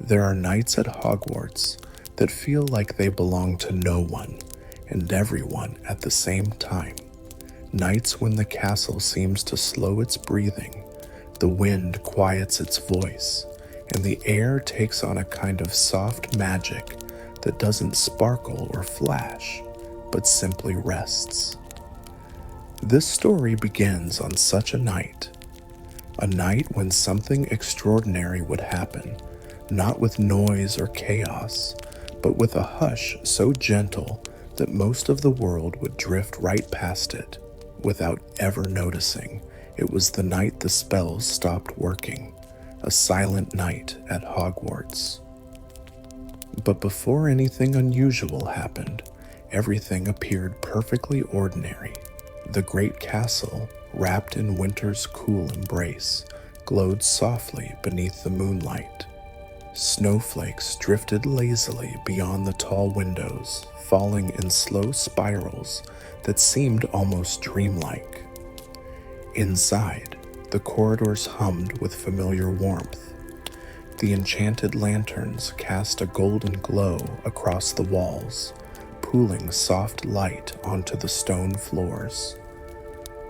There are nights at Hogwarts that feel like they belong to no one and everyone at the same time. Nights when the castle seems to slow its breathing, the wind quiets its voice, and the air takes on a kind of soft magic that doesn't sparkle or flash, but simply rests. This story begins on such a night when something extraordinary would happen, not with noise or chaos, but with a hush so gentle that most of the world would drift right past it without ever noticing. It was the night the spells stopped working, a silent night at Hogwarts. But before anything unusual happened, everything appeared perfectly ordinary. The great castle, wrapped in winter's cool embrace, glowed softly beneath the moonlight. Snowflakes drifted lazily beyond the tall windows, falling in slow spirals that seemed almost dreamlike. Inside, the corridors hummed with familiar warmth. The enchanted lanterns cast a golden glow across the walls, pooling soft light onto the stone floors.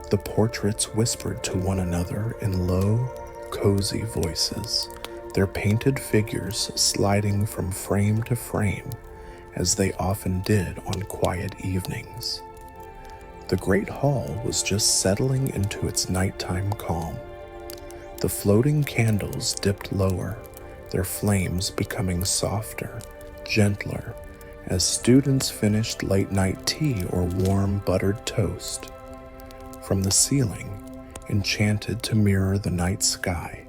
The portraits whispered to one another in low, cozy voices, their painted figures sliding from frame to frame, as they often did on quiet evenings. The great hall was just settling into its nighttime calm. The floating candles dipped lower, their flames becoming softer, gentler, as students finished late-night tea or warm buttered toast. From the ceiling, enchanted to mirror the night sky,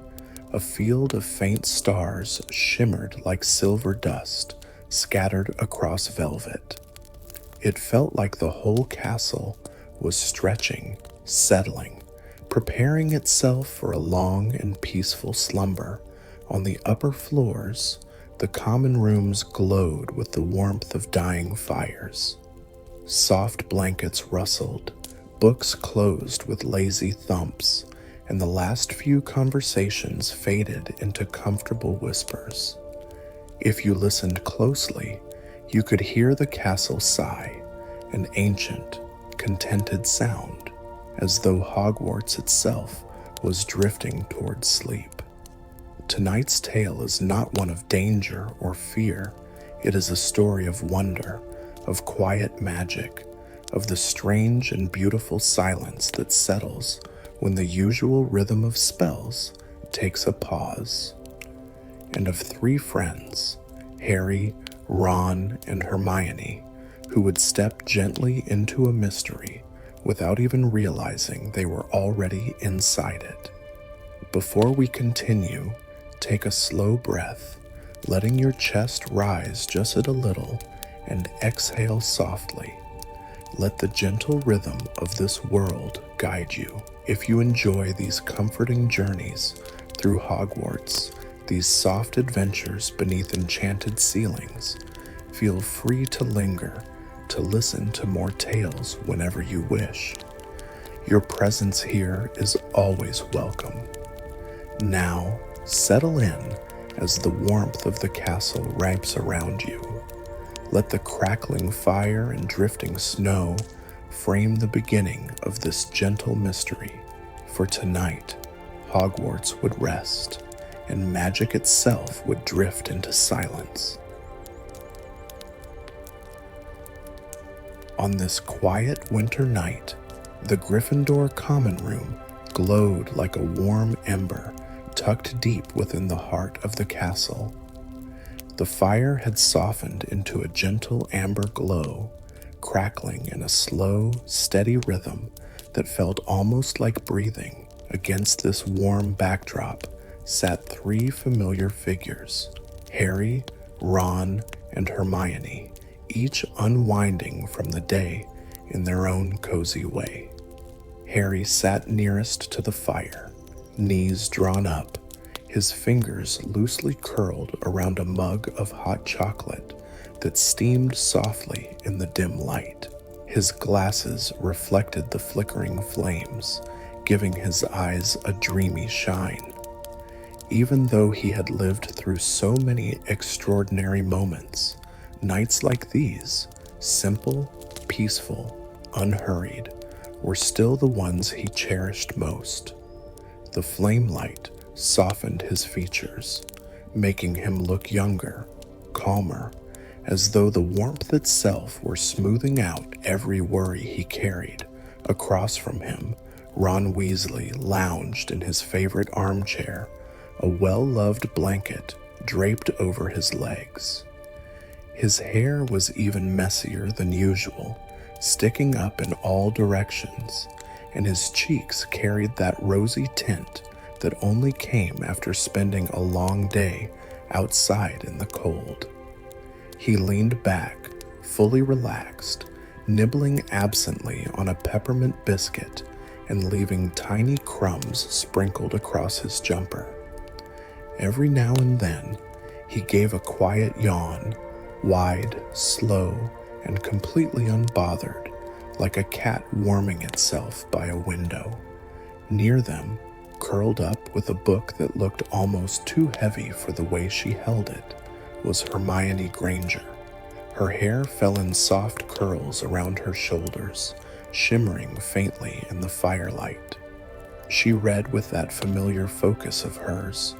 a field of faint stars shimmered like silver dust scattered across velvet. It felt like the whole castle was stretching, settling, preparing itself for a long and peaceful slumber. On the upper floors, the common rooms glowed with the warmth of dying fires. Soft blankets rustled, books closed with lazy thumps, and the last few conversations faded into comfortable whispers. If you listened closely, you could hear the castle sigh, an ancient, contented sound, as though Hogwarts itself was drifting towards sleep. Tonight's tale is not one of danger or fear. It is a story of wonder, of quiet magic, of the strange and beautiful silence that settles when the usual rhythm of spells takes a pause. And of three friends, Harry, Ron, and Hermione, who would step gently into a mystery without even realizing they were already inside it. Before we continue, take a slow breath, letting your chest rise just a little, and exhale softly. Let the gentle rhythm of this world guide you. If you enjoy these comforting journeys through Hogwarts, these soft adventures beneath enchanted ceilings, feel free to linger, to listen to more tales whenever you wish. Your presence here is always welcome. Now, settle in as the warmth of the castle wraps around you. Let the crackling fire and drifting snow frame the beginning of this gentle mystery. For tonight, Hogwarts would rest, and magic itself would drift into silence. On this quiet winter night, the Gryffindor common room glowed like a warm ember tucked deep within the heart of the castle. The fire had softened into a gentle amber glow, crackling in a slow, steady rhythm that felt almost like breathing. Against this warm backdrop sat three familiar figures, Harry, Ron, and Hermione, each unwinding from the day in their own cozy way. Harry sat nearest to the fire, knees drawn up, his fingers loosely curled around a mug of hot chocolate that steamed softly in the dim light. His glasses reflected the flickering flames, giving his eyes a dreamy shine. Even though he had lived through so many extraordinary moments, nights like these, simple, peaceful, unhurried, were still the ones he cherished most. The flame light softened his features, making him look younger, calmer, as though the warmth itself were smoothing out every worry he carried. Across from him, Ron Weasley lounged in his favorite armchair, a well-loved blanket draped over his legs. His hair was even messier than usual, sticking up in all directions, and his cheeks carried that rosy tint that only came after spending a long day outside in the cold. He leaned back, fully relaxed, nibbling absently on a peppermint biscuit and leaving tiny crumbs sprinkled across his jumper. Every now and then, he gave a quiet yawn, wide, slow, and completely unbothered, like a cat warming itself by a window. Near them, curled up with a book that looked almost too heavy for the way she held it, was Hermione Granger. Her hair fell in soft curls around her shoulders, shimmering faintly in the firelight. She read with that familiar focus of hers,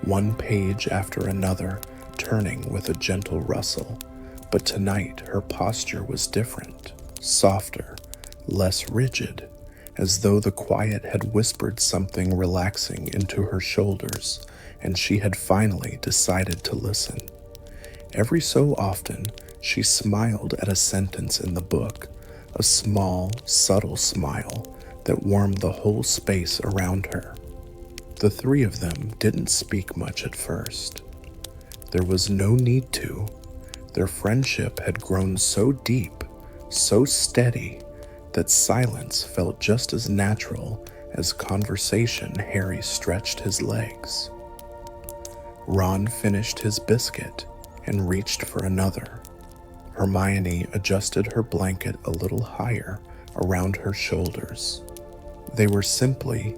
one page after another, turning with a gentle rustle. But tonight her posture was different, softer, less rigid, as though the quiet had whispered something relaxing into her shoulders, and she had finally decided to listen. Every so often, she smiled at a sentence in the book, a small, subtle smile that warmed the whole space around her. The three of them didn't speak much at first. There was no need to. Their friendship had grown so deep, so steady, that silence felt just as natural as conversation. Harry stretched his legs. Ron finished his biscuit and reached for another. Hermione adjusted her blanket a little higher around her shoulders. They were simply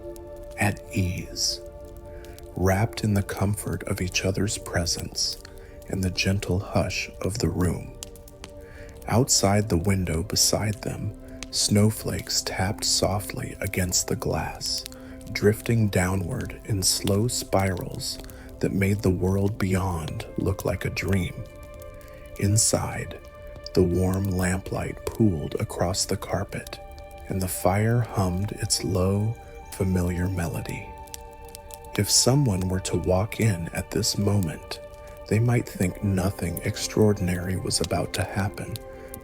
at ease, wrapped in the comfort of each other's presence and the gentle hush of the room. Outside the window beside them, snowflakes tapped softly against the glass, drifting downward in slow spirals that made the world beyond look like a dream. Inside, the warm lamplight pooled across the carpet, and the fire hummed its low, familiar melody. If someone were to walk in at this moment, they might think nothing extraordinary was about to happen,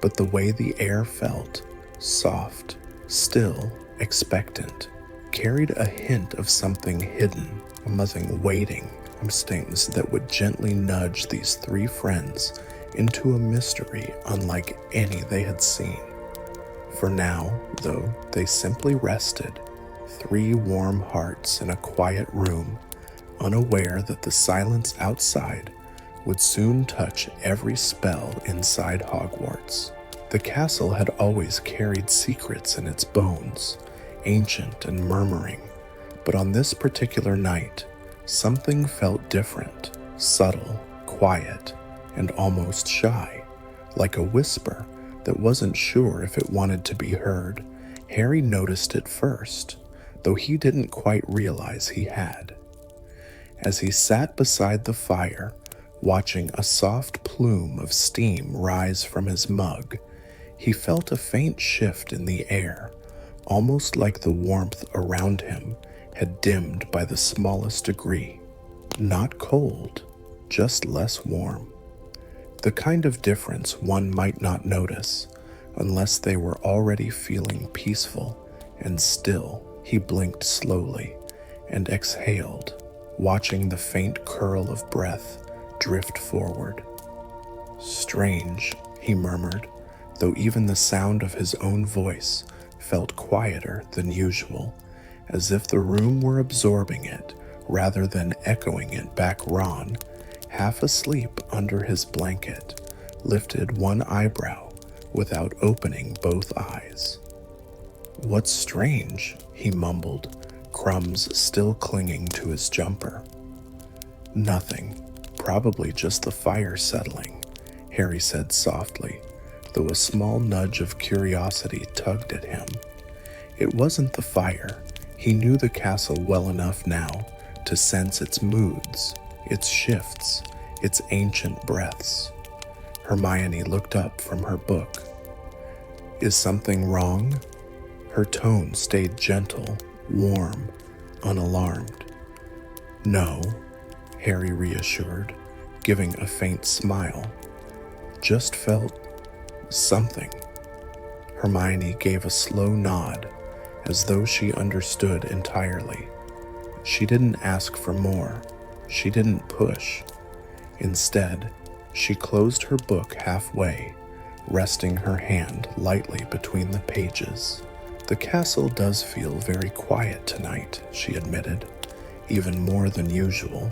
but the way the air felt, soft, still, expectant, carried a hint of something hidden, something waiting, instincts that would gently nudge these three friends into a mystery unlike any they had seen. For now, though, they simply rested, three warm hearts in a quiet room, unaware that the silence outside would soon touch every spell inside Hogwarts. The castle had always carried secrets in its bones, ancient and murmuring, but on this particular night, something felt different, subtle, quiet, and almost shy, like a whisper that wasn't sure if it wanted to be heard. Harry noticed it first, though he didn't quite realize he had. As he sat beside the fire, watching a soft plume of steam rise from his mug, he felt a faint shift in the air, almost like the warmth around him had dimmed by the smallest degree. Not cold, just less warm. The kind of difference one might not notice unless they were already feeling peaceful and still. He blinked slowly and exhaled, watching the faint curl of breath drift forward. Strange, he murmured, though even the sound of his own voice felt quieter than usual, as if the room were absorbing it rather than echoing it back. Ron, half asleep under his blanket, lifted one eyebrow without opening both eyes. "What's strange?" he mumbled, crumbs still clinging to his jumper. Nothing. Probably just the fire settling, Harry said softly, though a small nudge of curiosity tugged at him. It wasn't the fire. He knew the castle well enough now to sense its moods, its shifts, its ancient breaths. Hermione looked up from her book. Is something wrong? Her tone stayed gentle, warm, unalarmed. No, Harry reassured, giving a faint smile. Just felt something. Hermione gave a slow nod, as though she understood entirely. She didn't ask for more. She didn't push. Instead, she closed her book halfway, resting her hand lightly between the pages. The castle does feel very quiet tonight, she admitted, even more than usual.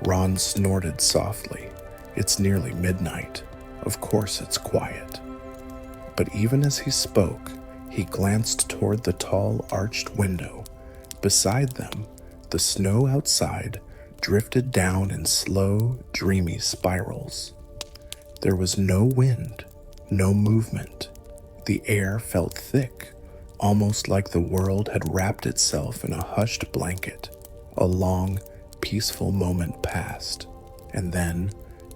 Ron snorted softly. It's nearly midnight. Of course it's quiet. But even as he spoke, he glanced toward the tall arched window. Beside them, the snow outside drifted down in slow, dreamy spirals. There was no wind, no movement. The air felt thick, almost like the world had wrapped itself in a hushed blanket. A long, peaceful moment passed, and then,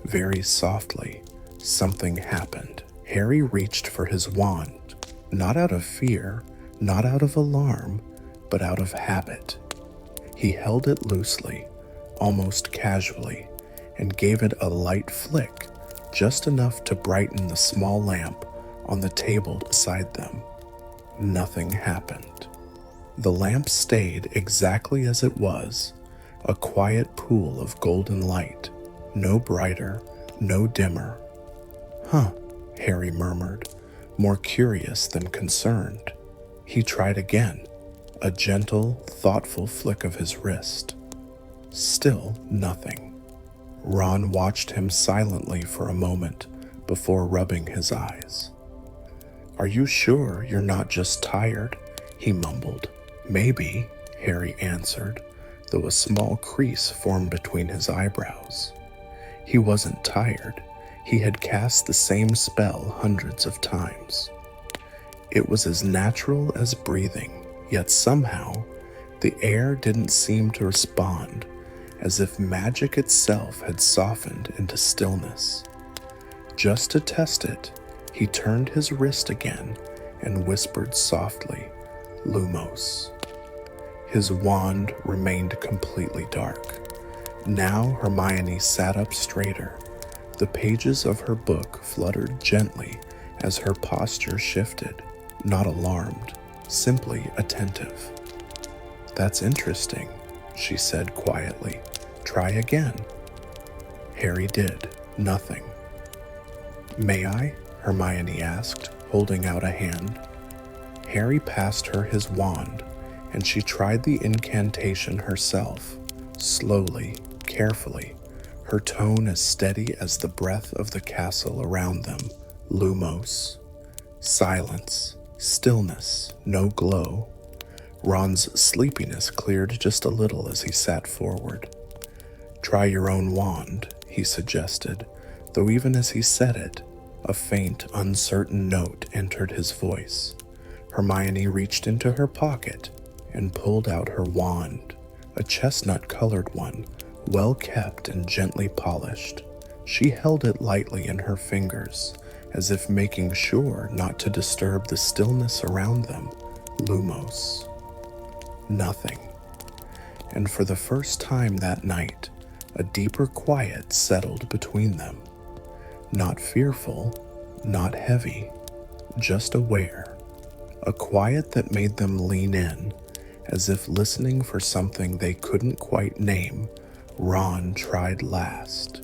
very softly, something happened. Harry reached for his wand, not out of fear, not out of alarm, but out of habit. He held it loosely, almost casually, and gave it a light flick, just enough to brighten the small lamp on the table beside them. Nothing happened. The lamp stayed exactly as it was, a quiet pool of golden light, no brighter, no dimmer. Huh, Harry murmured, more curious than concerned. He tried again, a gentle, thoughtful flick of his wrist. Still nothing. Ron watched him silently for a moment before rubbing his eyes. Are you sure you're not just tired? He mumbled. Maybe, Harry answered, though a small crease formed between his eyebrows. He wasn't tired. He had cast the same spell hundreds of times. It was as natural as breathing, yet somehow the air didn't seem to respond, as if magic itself had softened into stillness. Just to test it, he turned his wrist again and whispered softly, Lumos. His wand remained completely dark. Now Hermione sat up straighter. The pages of her book fluttered gently as her posture shifted, not alarmed, simply attentive. That's interesting, she said quietly. Try again. Harry did. Nothing. May I? Hermione asked, holding out a hand. Harry passed her his wand, and she tried the incantation herself, slowly, carefully, her tone as steady as the breath of the castle around them. Lumos. Silence. Stillness. No glow. Ron's sleepiness cleared just a little as he sat forward. Try your own wand, he suggested, though even as he said it, a faint, uncertain note entered his voice. Hermione reached into her pocket and pulled out her wand, a chestnut-colored one, well kept and gently polished. She held it lightly in her fingers, as if making sure not to disturb the stillness around them. Lumos. Nothing. And for the first time that night, a deeper quiet settled between them. Not fearful, not heavy, just aware. A quiet that made them lean in, as if listening for something they couldn't quite name. Ron tried last.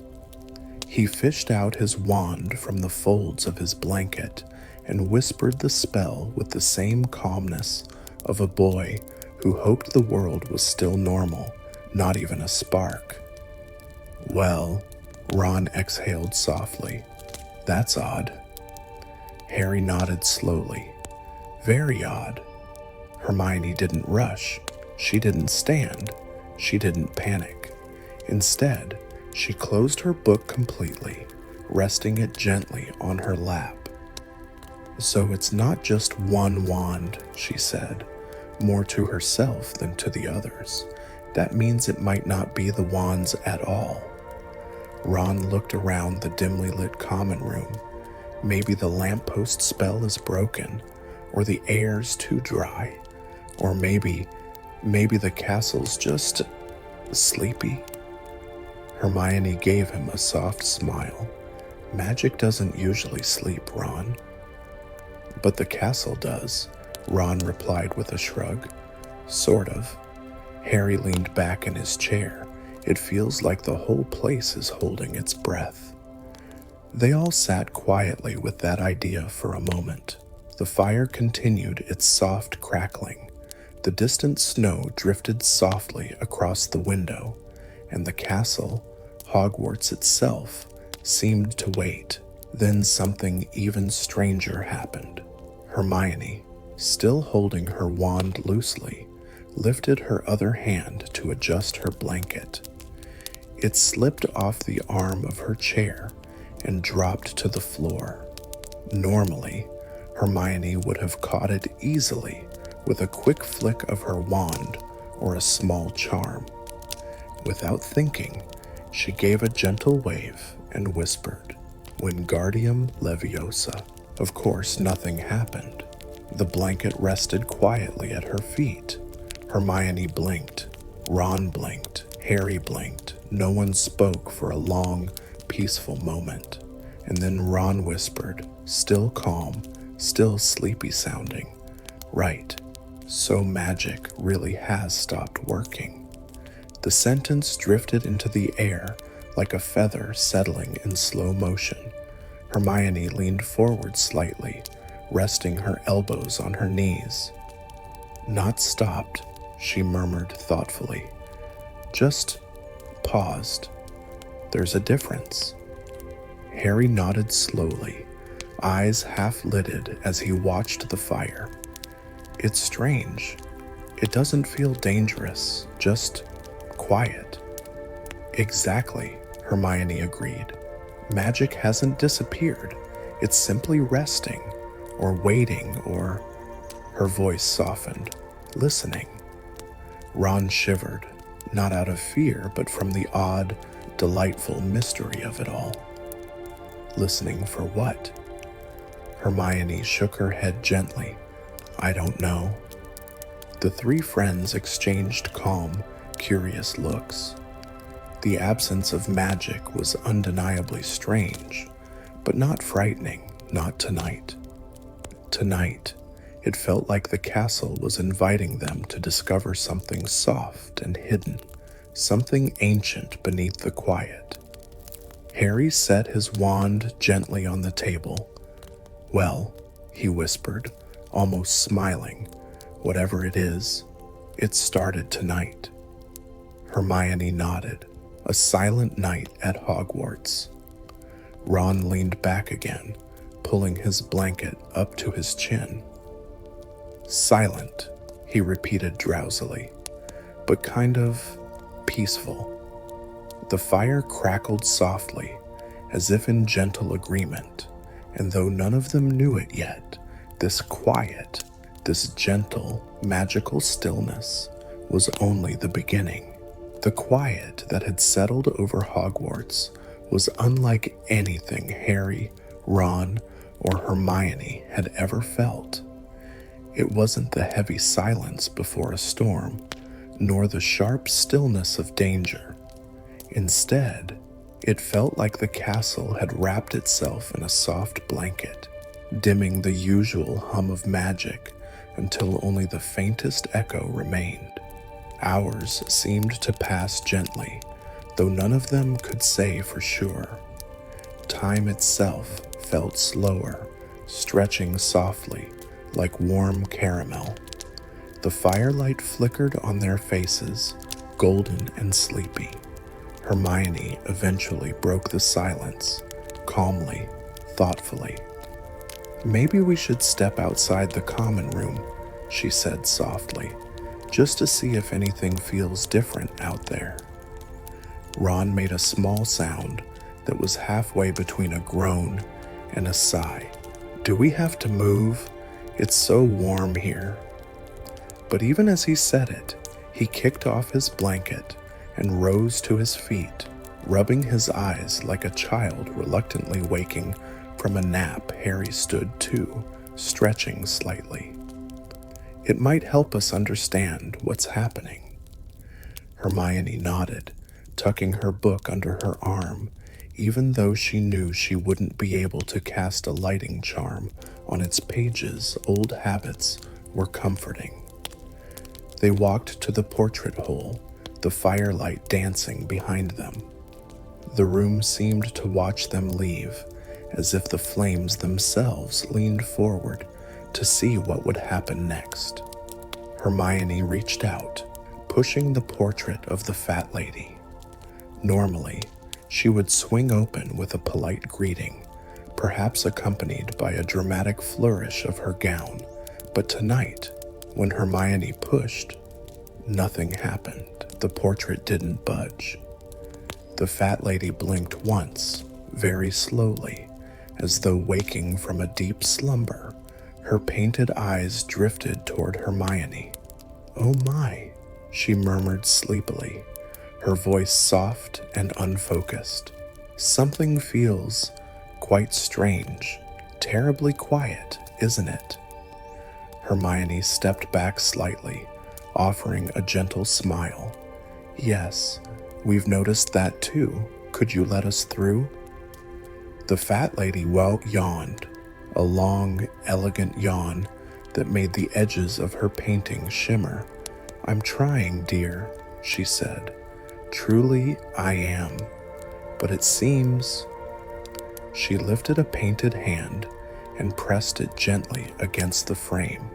He fished out his wand from the folds of his blanket and whispered the spell with the same calmness of a boy who hoped the world was still normal, not even a spark. Well, Ron exhaled softly. That's odd. Harry nodded slowly. Very odd. Hermione didn't rush. She didn't stand. She didn't panic. Instead, she closed her book completely, resting it gently on her lap. "So it's not just one wand," she said, more to herself than to the others. "That means it might not be the wands at all." Ron looked around the dimly lit common room. Maybe the lamppost spell is broken, or the air's too dry, or maybe the castle's just sleepy. Hermione gave him a soft smile. "Magic doesn't usually sleep, Ron." "But the castle does," Ron replied with a shrug. "Sort of." Harry leaned back in his chair. "It feels like the whole place is holding its breath." They all sat quietly with that idea for a moment. The fire continued its soft crackling. The distant snow drifted softly across the window, and the castle, Hogwarts itself, seemed to wait. Then something even stranger happened. Hermione, still holding her wand loosely, lifted her other hand to adjust her blanket. It slipped off the arm of her chair and dropped to the floor. Normally, Hermione would have caught it easily with a quick flick of her wand or a small charm. Without thinking, she gave a gentle wave and whispered, "Wingardium Leviosa." Of course, nothing happened. The blanket rested quietly at her feet. Hermione blinked. Ron blinked. Harry blinked. No one spoke for a long, peaceful moment. And then Ron whispered, still calm, still sleepy sounding, "Right, so magic really has stopped working." The sentence drifted into the air like a feather settling in slow motion. Hermione leaned forward slightly, resting her elbows on her knees. "Not stopped," she murmured thoughtfully. "Just paused. There's a difference." Harry nodded slowly, eyes half-lidded as he watched the fire. "It's strange. It doesn't feel dangerous, just quiet." "Exactly," Hermione agreed. "Magic hasn't disappeared. It's simply resting, or waiting, or..." Her voice softened. "Listening." Ron shivered, not out of fear, but from the odd, delightful mystery of it all. "Listening for what?" Hermione shook her head gently. "I don't know." The three friends exchanged calm, curious looks. The absence of magic was undeniably strange, but not frightening, not tonight. Tonight, it felt like the castle was inviting them to discover something soft and hidden, something ancient beneath the quiet. Harry set his wand gently on the table. "Well," he whispered, almost smiling, "whatever it is, it started tonight." Hermione nodded. A silent night at Hogwarts. Ron leaned back again, pulling his blanket up to his chin. "Silent," he repeated drowsily, "but kind of peaceful." The fire crackled softly, as if in gentle agreement, and though none of them knew it yet, this quiet, this gentle, magical stillness was only the beginning. The quiet that had settled over Hogwarts was unlike anything Harry, Ron, or Hermione had ever felt. It wasn't the heavy silence before a storm, nor the sharp stillness of danger. Instead, it felt like the castle had wrapped itself in a soft blanket, dimming the usual hum of magic until only the faintest echo remained. Hours seemed to pass gently, though none of them could say for sure. Time itself felt slower, stretching softly, like warm caramel. The firelight flickered on their faces, golden and sleepy. Hermione eventually broke the silence, calmly, thoughtfully. "Maybe we should step outside the common room," she said softly, "just to see if anything feels different out there." Ron made a small sound that was halfway between a groan and a sigh. Do we have to move? It's so warm here. But even as he said it, he kicked off his blanket and rose to his feet, rubbing his eyes like a child reluctantly waking from a nap. Harry stood too, stretching slightly. It might help us understand what's happening. Hermione nodded, tucking her book under her arm, even though she knew she wouldn't be able to cast a lighting charm on its pages. Old habits were comforting. They walked to the portrait hole, the firelight dancing behind them. The room seemed to watch them leave, as if the flames themselves leaned forward to see what would happen next. Hermione reached out, pushing the portrait of the fat lady. Normally, she would swing open with a polite greeting, perhaps accompanied by a dramatic flourish of her gown, but tonight, when Hermione pushed, nothing happened. The portrait didn't budge. The fat lady blinked once, very slowly, as though waking from a deep slumber. Her painted eyes drifted toward Hermione. "Oh my," she murmured sleepily, her voice soft and unfocused. "Something feels quite strange, terribly quiet, isn't it?" Hermione stepped back slightly, offering a gentle smile. "Yes, we've noticed that too. Could you let us through?" The fat lady yawned, a long, elegant yawn that made the edges of her painting shimmer. "I'm trying, dear," she said. "Truly, I am. But it seems..." She lifted a painted hand and pressed it gently against the frame.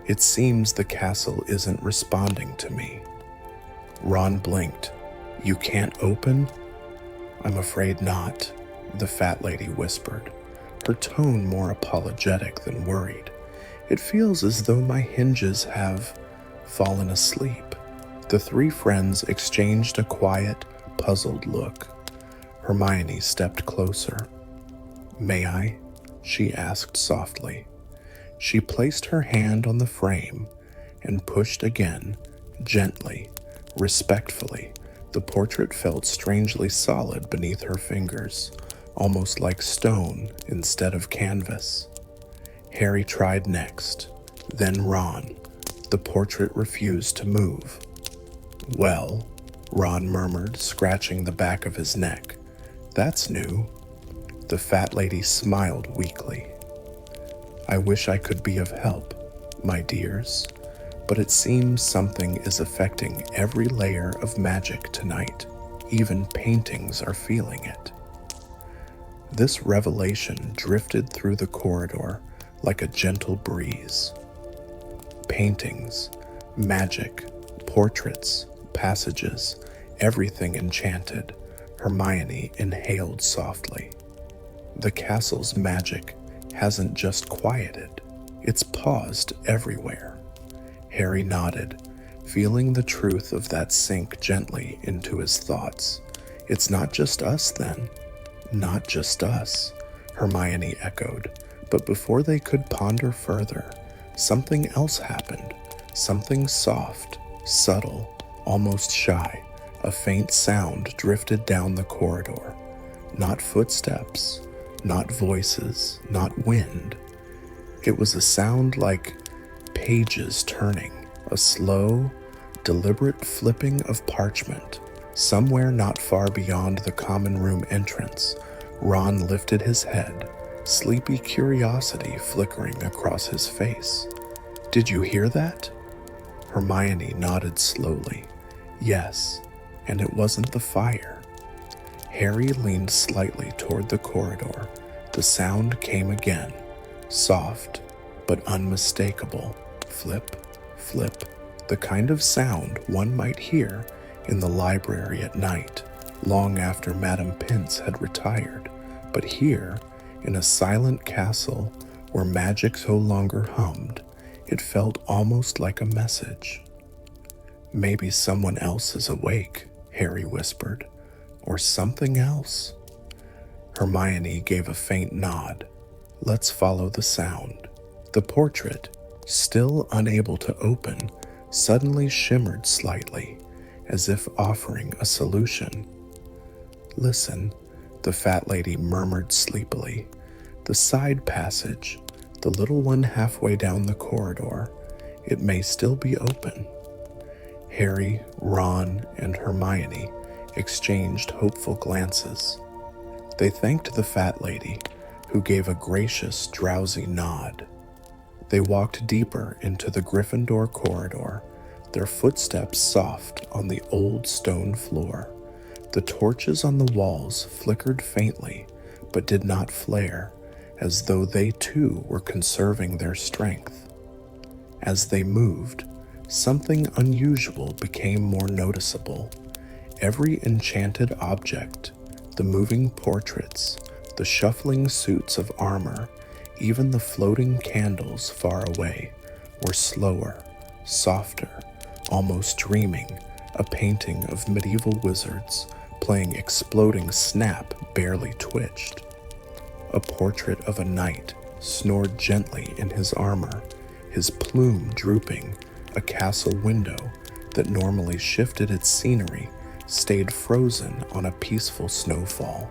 "It seems the castle isn't responding to me." Ron blinked. "You can't open?" "I'm afraid not," the fat lady whispered, her tone more apologetic than worried. "It feels as though my hinges have fallen asleep." The three friends exchanged a quiet, puzzled look. Hermione stepped closer. "May I?" she asked softly. She placed her hand on the frame and pushed again, gently, respectfully. The portrait felt strangely solid beneath her fingers, almost like stone instead of canvas. Harry tried next, then Ron. The portrait refused to move. "Well," Ron murmured, scratching the back of his neck. "That's new." The fat lady smiled weakly. "I wish I could be of help, my dears, but it seems something is affecting every layer of magic tonight. Even paintings are feeling it." This revelation drifted through the corridor like a gentle breeze. Paintings, magic, portraits, passages, everything enchanted. Hermione inhaled softly. The castle's magic hasn't just quieted, it's paused everywhere. Harry nodded, feeling the truth of that sink gently into his thoughts. "It's not just us, then." "Not just us," Hermione echoed, but before they could ponder further, something else happened. Something soft, subtle, almost shy. A faint sound drifted down the corridor. Not footsteps, not voices, not wind. It was a sound like pages turning, a slow, deliberate flipping of parchment. Somewhere not far beyond the common room entrance, Ron lifted his head, sleepy curiosity flickering across his face. "Did you hear that?" Hermione nodded slowly. "Yes, and it wasn't the fire." Harry leaned slightly toward the corridor. The sound came again, soft but unmistakable. Flip, flip, the kind of sound one might hear in the library at night, long after Madame Pince had retired. But here, in a silent castle where magic no longer hummed, it felt almost like a message. "Maybe someone else is awake," Harry whispered. or something else? Hermione gave a faint nod. Let's follow the sound. The portrait, still unable to open, suddenly shimmered slightly, as if offering a solution. Listen, the fat lady murmured sleepily. The side passage, the little one halfway down the corridor, it may still be open. Harry, Ron, and Hermione exchanged hopeful glances. They thanked the fat lady, who gave a gracious, drowsy nod. They walked deeper into the Gryffindor corridor, their footsteps soft on the old stone floor. The torches on the walls flickered faintly, but did not flare, as though they too were conserving their strength. As they moved, something unusual became more noticeable. Every enchanted object, the moving portraits, the shuffling suits of armor, even the floating candles far away, were slower, softer, almost dreaming, a painting of medieval wizards playing exploding snap barely twitched. A portrait of a knight snored gently in his armor, his plume drooping. A castle window that normally shifted its scenery stayed frozen on a peaceful snowfall.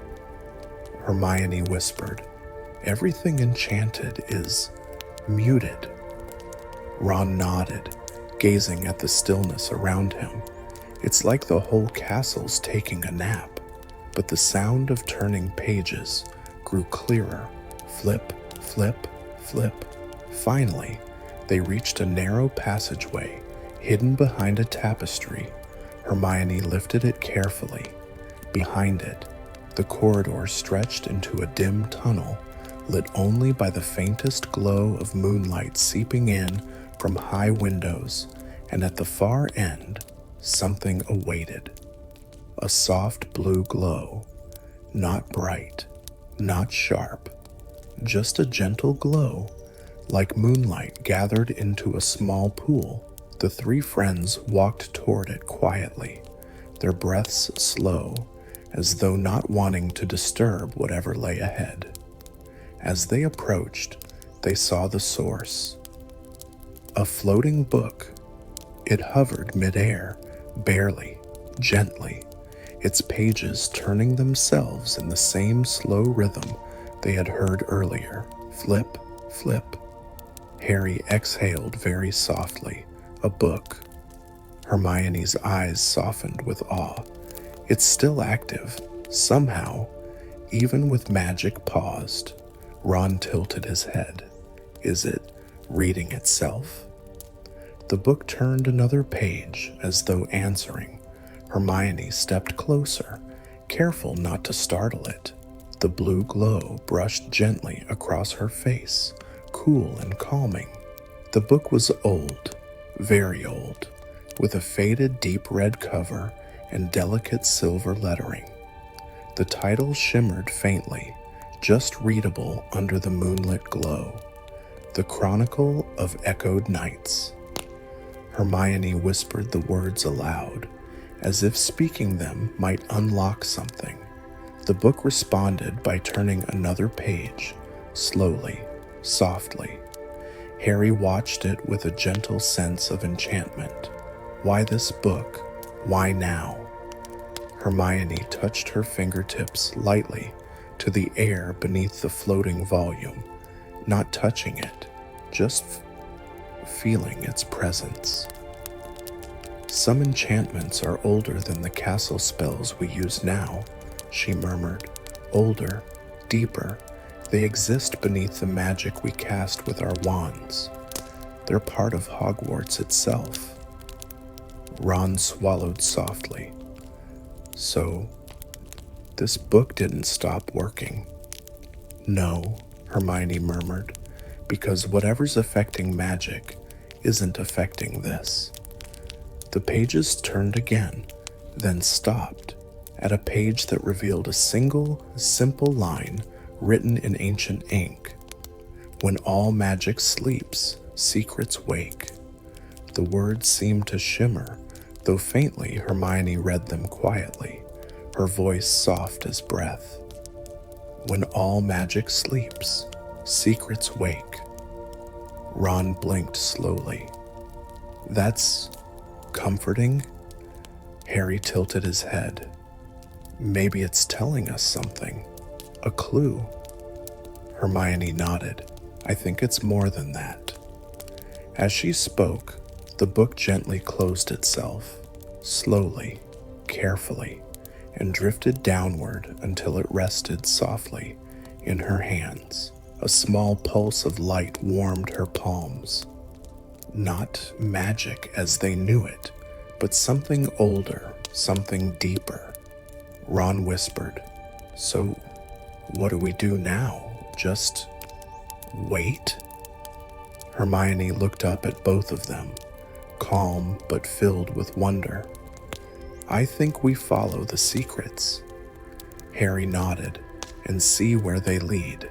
Hermione whispered, "Everything enchanted is muted." Ron nodded, gazing at the stillness around him. It's like the whole castle's taking a nap. But the sound of turning pages grew clearer. Flip, flip, flip. Finally, they reached a narrow passageway hidden behind a tapestry. Hermione lifted it carefully. Behind it, the corridor stretched into a dim tunnel, lit only by the faintest glow of moonlight seeping in from high windows, and at the far end, something awaited. A soft blue glow, not bright, not sharp, just a gentle glow, like moonlight gathered into a small pool. The three friends walked toward it quietly, their breaths slow, as though not wanting to disturb whatever lay ahead. As they approached, they saw the source. A floating book. It hovered midair, barely, gently, its pages turning themselves in the same slow rhythm they had heard earlier. Flip, flip. Harry exhaled very softly. A book. Hermione's eyes softened with awe. It's still active, somehow, even with magic paused. Ron tilted his head. Is it reading itself? The book turned another page, as though answering. Hermione stepped closer, careful not to startle it. The blue glow brushed gently across her face, cool and calming. The book was old, very old, with a faded deep red cover and delicate silver lettering. The title shimmered faintly, just readable under the moonlit glow. The Chronicle of Echoed Nights. Hermione whispered the words aloud, as if speaking them might unlock something. The book responded by turning another page, slowly, softly. Harry watched it with a gentle sense of enchantment. Why this book? Why now? Hermione touched her fingertips lightly to the air beneath the floating volume, not touching it, just feeling its presence. Some enchantments are older than the castle spells we use now, she murmured. Older, deeper. They exist beneath the magic we cast with our wands. They're part of Hogwarts itself. Ron swallowed softly. So, this book didn't stop working. No, Hermione murmured, because whatever's affecting magic isn't affecting this. The pages turned again, then stopped at a page that revealed a single, simple line written in ancient ink. When all magic sleeps, secrets wake. The words seemed to shimmer, though faintly Hermione read them quietly, her voice soft as breath. When all magic sleeps, secrets wake. Ron blinked slowly. That's comforting? Harry tilted his head. Maybe it's telling us something. A clue. Hermione nodded. I think it's more than that. As she spoke, the book gently closed itself, slowly, carefully, and drifted downward until it rested softly in her hands. A small pulse of light warmed her palms. Not magic as they knew it, but something older, something deeper. Ron whispered, "So, what do we do now? Just wait?" Hermione looked up at both of them, calm but filled with wonder. "I think we follow the secrets." Harry nodded, "and see where they lead."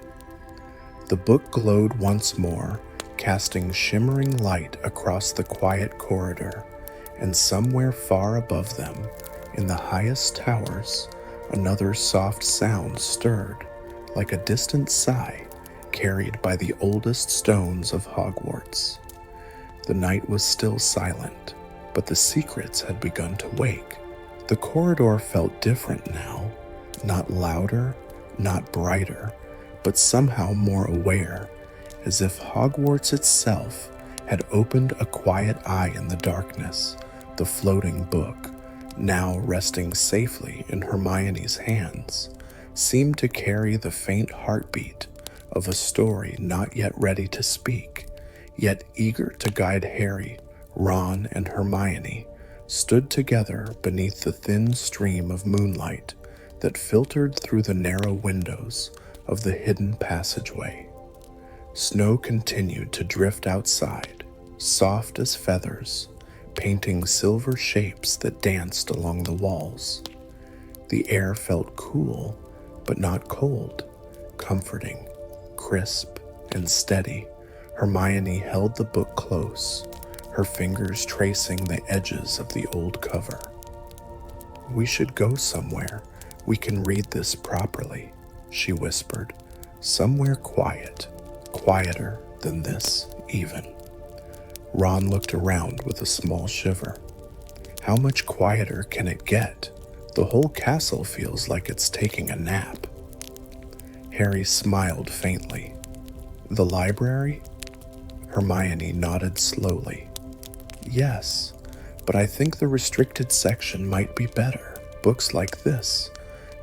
The book glowed once more, casting shimmering light across the quiet corridor, and somewhere far above them, in the highest towers, another soft sound stirred, like a distant sigh carried by the oldest stones of Hogwarts. The night was still silent, but the secrets had begun to wake. The corridor felt different now, not louder, not brighter, but somehow more aware, as if Hogwarts itself had opened a quiet eye in the darkness. The floating book, now resting safely in Hermione's hands, seemed to carry the faint heartbeat of a story not yet ready to speak, yet eager to guide Harry. Ron and Hermione stood together beneath the thin stream of moonlight that filtered through the narrow windows of the hidden passageway. Snow continued to drift outside, soft as feathers, painting silver shapes that danced along the walls. The air felt cool, but not cold, comforting, crisp, and steady. Hermione held the book close, her fingers tracing the edges of the old cover. "We should go somewhere we can read this properly," she whispered. "Somewhere quiet, quieter than this, even." Ron looked around with a small shiver. How much quieter can it get? The whole castle feels like it's taking a nap. Harry smiled faintly. "The library?" Hermione nodded slowly. "Yes, but I think the restricted section might be better. Books like this,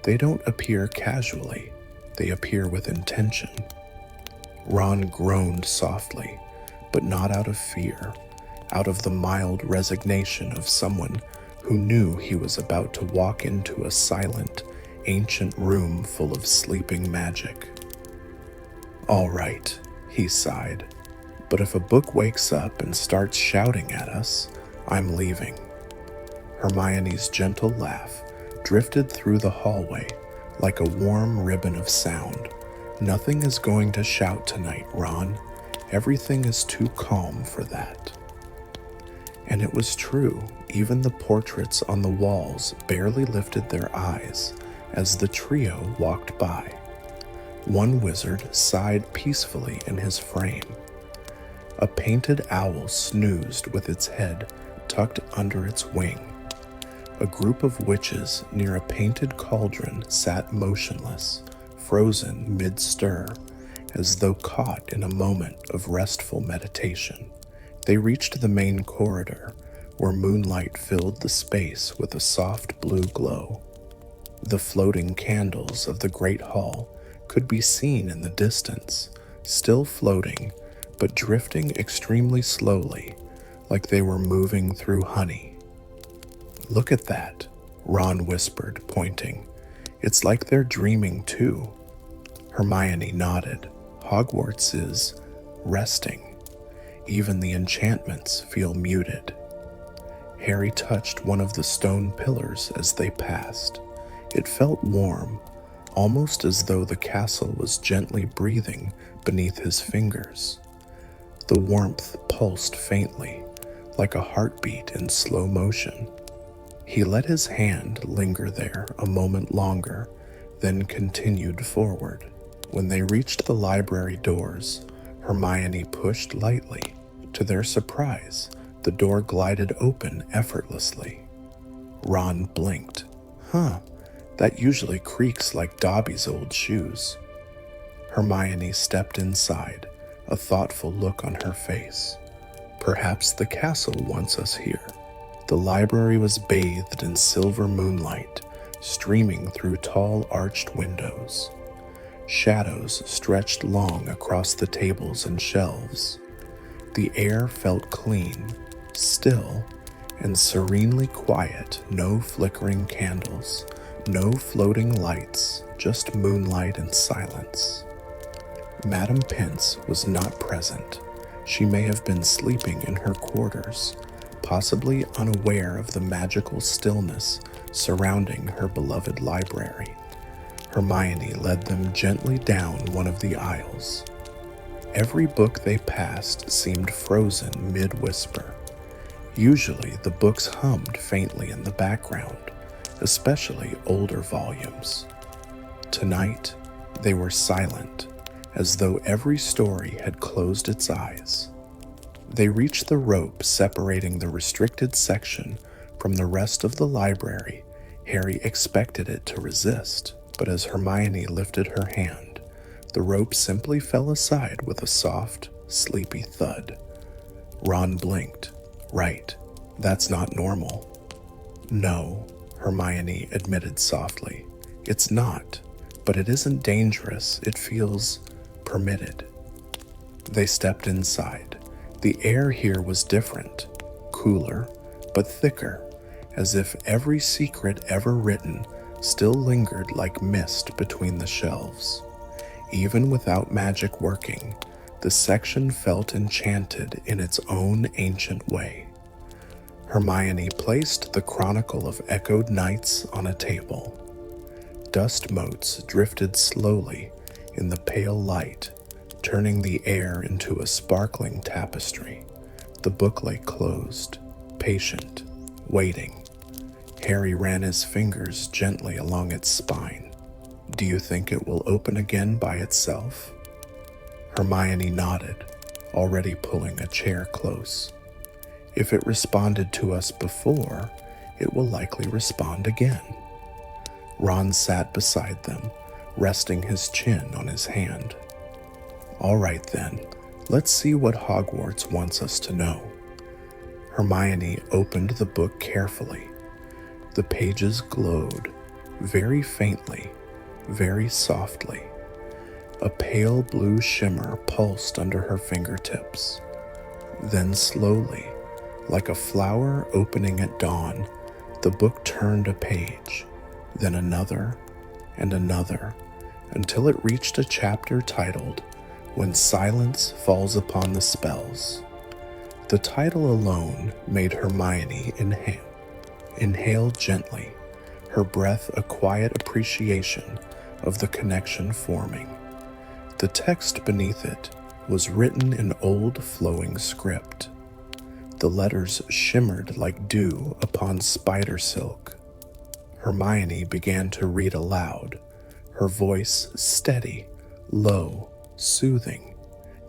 they don't appear casually. They appear with intention." Ron groaned softly, but not out of fear, out of the mild resignation of someone who knew he was about to walk into a silent, ancient room full of sleeping magic. "All right," he sighed, "but if a book wakes up and starts shouting at us, I'm leaving." Hermione's gentle laugh drifted through the hallway like a warm ribbon of sound. "Nothing is going to shout tonight, Ron. Everything is too calm for that." And it was true. Even the portraits on the walls barely lifted their eyes as the trio walked by. One wizard sighed peacefully in his frame. A painted owl snoozed with its head tucked under its wing. A group of witches near a painted cauldron sat motionless, frozen mid-stir, as though caught in a moment of restful meditation. They reached the main corridor, where moonlight filled the space with a soft blue glow. The floating candles of the great hall could be seen in the distance, still floating, but drifting extremely slowly, like they were moving through honey. "Look at that," Ron whispered, pointing. "It's like they're dreaming too." Hermione nodded. "Hogwarts is resting. Even the enchantments feel muted." Harry touched one of the stone pillars as they passed. It felt warm, almost as though the castle was gently breathing beneath his fingers. The warmth pulsed faintly, like a heartbeat in slow motion. He let his hand linger there a moment longer, then continued forward. When they reached the library doors, Hermione pushed lightly. To their surprise, the door glided open effortlessly. Ron blinked. Huh, that usually creaks like Dobby's old shoes. Hermione stepped inside, a thoughtful look on her face. Perhaps the castle wants us here. The library was bathed in silver moonlight, streaming through tall arched windows. Shadows stretched long across the tables and shelves. The air felt clean, still, and serenely quiet. No flickering candles, no floating lights, just moonlight and silence. Madame Pince was not present. She may have been sleeping in her quarters, possibly unaware of the magical stillness surrounding her beloved library. Hermione led them gently down one of the aisles. Every book they passed seemed frozen mid-whisper. Usually the books hummed faintly in the background, especially older volumes. Tonight, they were silent, as though every story had closed its eyes. They reached the rope separating the restricted section from the rest of the library. Harry expected it to resist, but as Hermione lifted her hand, the rope simply fell aside with a soft, sleepy thud. Ron blinked. Right, that's not normal. No, Hermione admitted softly. It's not, but it isn't dangerous. It feels permitted. They stepped inside. The air here was different, cooler, but thicker, as if every secret ever written still lingered like mist between the shelves. Even without magic working, the section felt enchanted in its own ancient way. Hermione placed the Chronicle of Echoed Nights on a table. Dust motes drifted slowly in the pale light, turning the air into a sparkling tapestry. The book lay closed, patient, waiting. Harry ran his fingers gently along its spine. Do you think it will open again by itself? Hermione nodded, already pulling a chair close. If it responded to us before, it will likely respond again. Ron sat beside them, resting his chin on his hand. All right then, let's see what Hogwarts wants us to know. Hermione opened the book carefully. The pages glowed, very faintly, very softly. A pale blue shimmer pulsed under her fingertips. Then slowly, like a flower opening at dawn, the book turned a page, then another and another, until it reached a chapter titled, When Silence Falls Upon the Spells. The title alone made Hermione inhale gently, her breath a quiet appreciation of the connection forming. The text beneath it was written in old flowing script. The letters shimmered like dew upon spider silk. Hermione began to read aloud, her voice steady, low, soothing.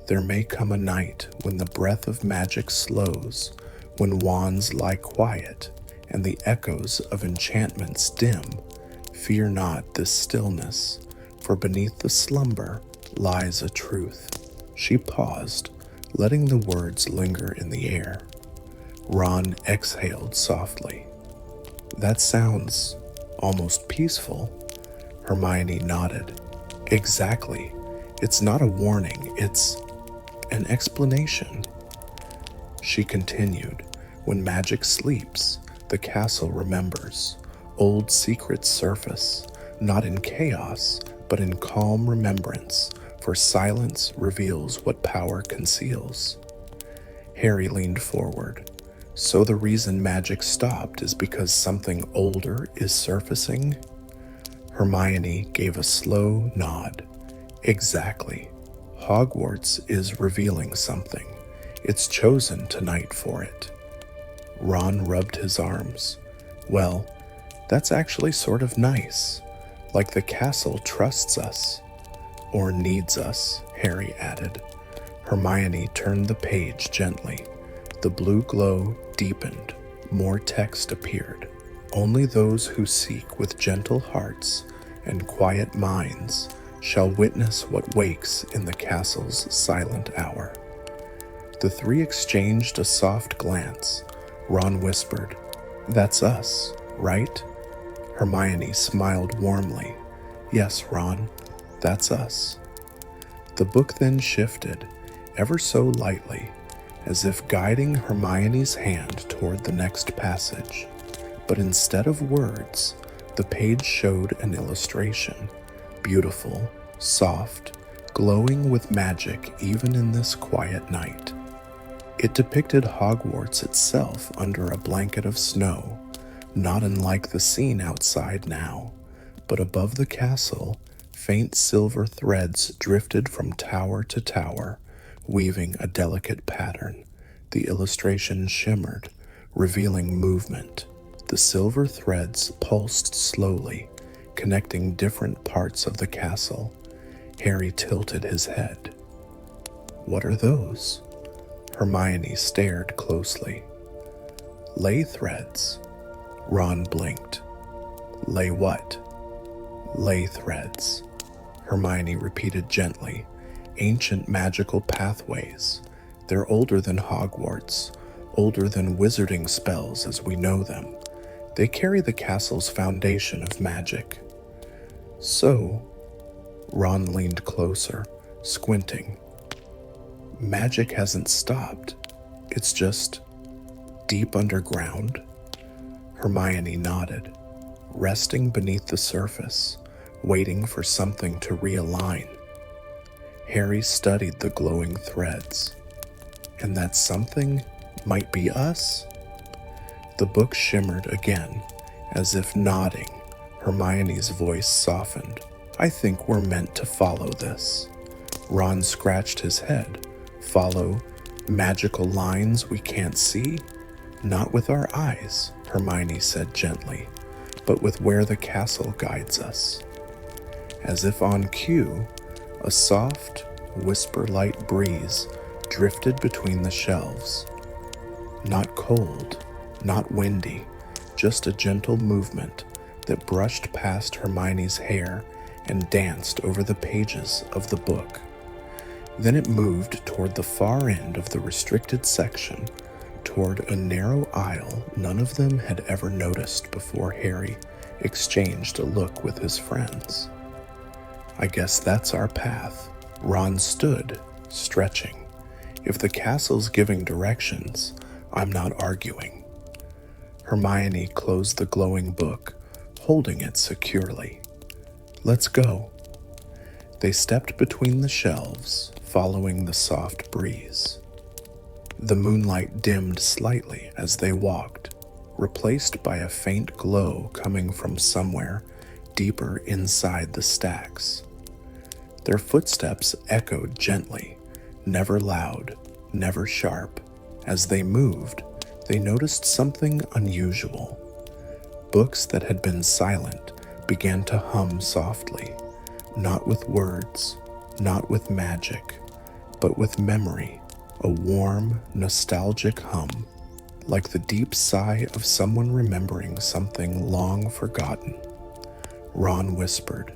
There may come a night when the breath of magic slows, when wands lie quiet, and the echoes of enchantments dim. Fear not this stillness, for beneath the slumber lies a truth. She paused, letting the words linger in the air. Ron exhaled softly. That sounds almost peaceful. Hermione nodded. Exactly. It's not a warning, it's an explanation. She continued, when magic sleeps, the castle remembers. Old secrets surface, not in chaos, but in calm remembrance, for silence reveals what power conceals. Harry leaned forward. So the reason magic stopped is because something older is surfacing? Hermione gave a slow nod. Exactly. Hogwarts is revealing something. It's chosen tonight for it. Ron rubbed his arms. Well, that's actually sort of nice. Like the castle trusts us. Or needs us, Harry added. Hermione turned the page gently. The blue glow deepened. More text appeared. Only those who seek with gentle hearts and quiet minds shall witness what wakes in the castle's silent hour. The three exchanged a soft glance. Ron whispered, "That's us, right?" Hermione smiled warmly. "Yes, Ron, that's us." The book then shifted, ever so lightly, as if guiding Hermione's hand toward the next passage. But instead of words, the page showed an illustration, beautiful, soft, glowing with magic even in this quiet night. It depicted Hogwarts itself under a blanket of snow, not unlike the scene outside now, but above the castle, faint silver threads drifted from tower to tower, weaving a delicate pattern. The illustration shimmered, revealing movement. The silver threads pulsed slowly, connecting different parts of the castle. Harry tilted his head. "What are those?" Hermione stared closely. "Ley threads." Ron blinked. "Ley what?" "Ley threads," Hermione repeated gently. "Ancient magical pathways. They're older than Hogwarts, older than wizarding spells as we know them. They carry the castle's foundation of magic." "So," Ron leaned closer, squinting, "magic hasn't stopped. It's just deep underground?" Hermione nodded, resting beneath the surface, waiting for something to realign. Harry studied the glowing threads. "And that something might be us?" The book shimmered again, as if nodding. Hermione's voice softened. "I think we're meant to follow this." Ron scratched his head. "Follow magical lines we can't see?" "Not with our eyes," Hermione said gently, "but with where the castle guides us." As if on cue, a soft, whisper-light breeze drifted between the shelves. Not cold, not windy, just a gentle movement that brushed past Hermione's hair and danced over the pages of the book. Then it moved toward the far end of the restricted section, toward a narrow aisle none of them had ever noticed before Harry exchanged a look with his friends. "I guess that's our path." Ron stood, stretching. "If the castle's giving directions, I'm not arguing." Hermione closed the glowing book, holding it securely. "Let's go." They stepped between the shelves, following the soft breeze. The moonlight dimmed slightly as they walked, replaced by a faint glow coming from somewhere deeper inside the stacks. Their footsteps echoed gently, never loud, never sharp. As they moved, they noticed something unusual. Books that had been silent began to hum softly, not with words, not with magic, but with memory, a warm, nostalgic hum, like the deep sigh of someone remembering something long forgotten. Ron whispered,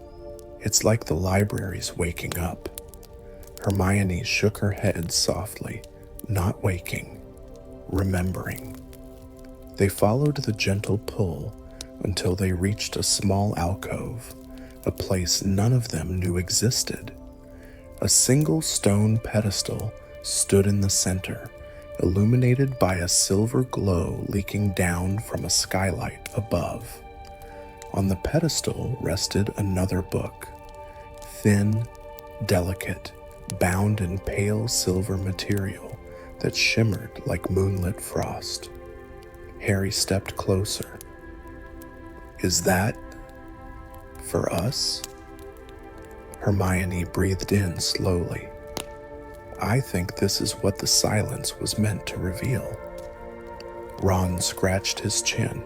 "It's like the library's waking up." Hermione shook her head softly, not waking, remembering. They followed the gentle pull until they reached a small alcove, a place none of them knew existed. A single stone pedestal stood in the center, illuminated by a silver glow leaking down from a skylight above. On the pedestal rested another book, thin, delicate, bound in pale silver material that shimmered like moonlit frost. Harry stepped closer. "Is that for us?" Hermione breathed in slowly. "I think this is what the silence was meant to reveal." Ron scratched his chin.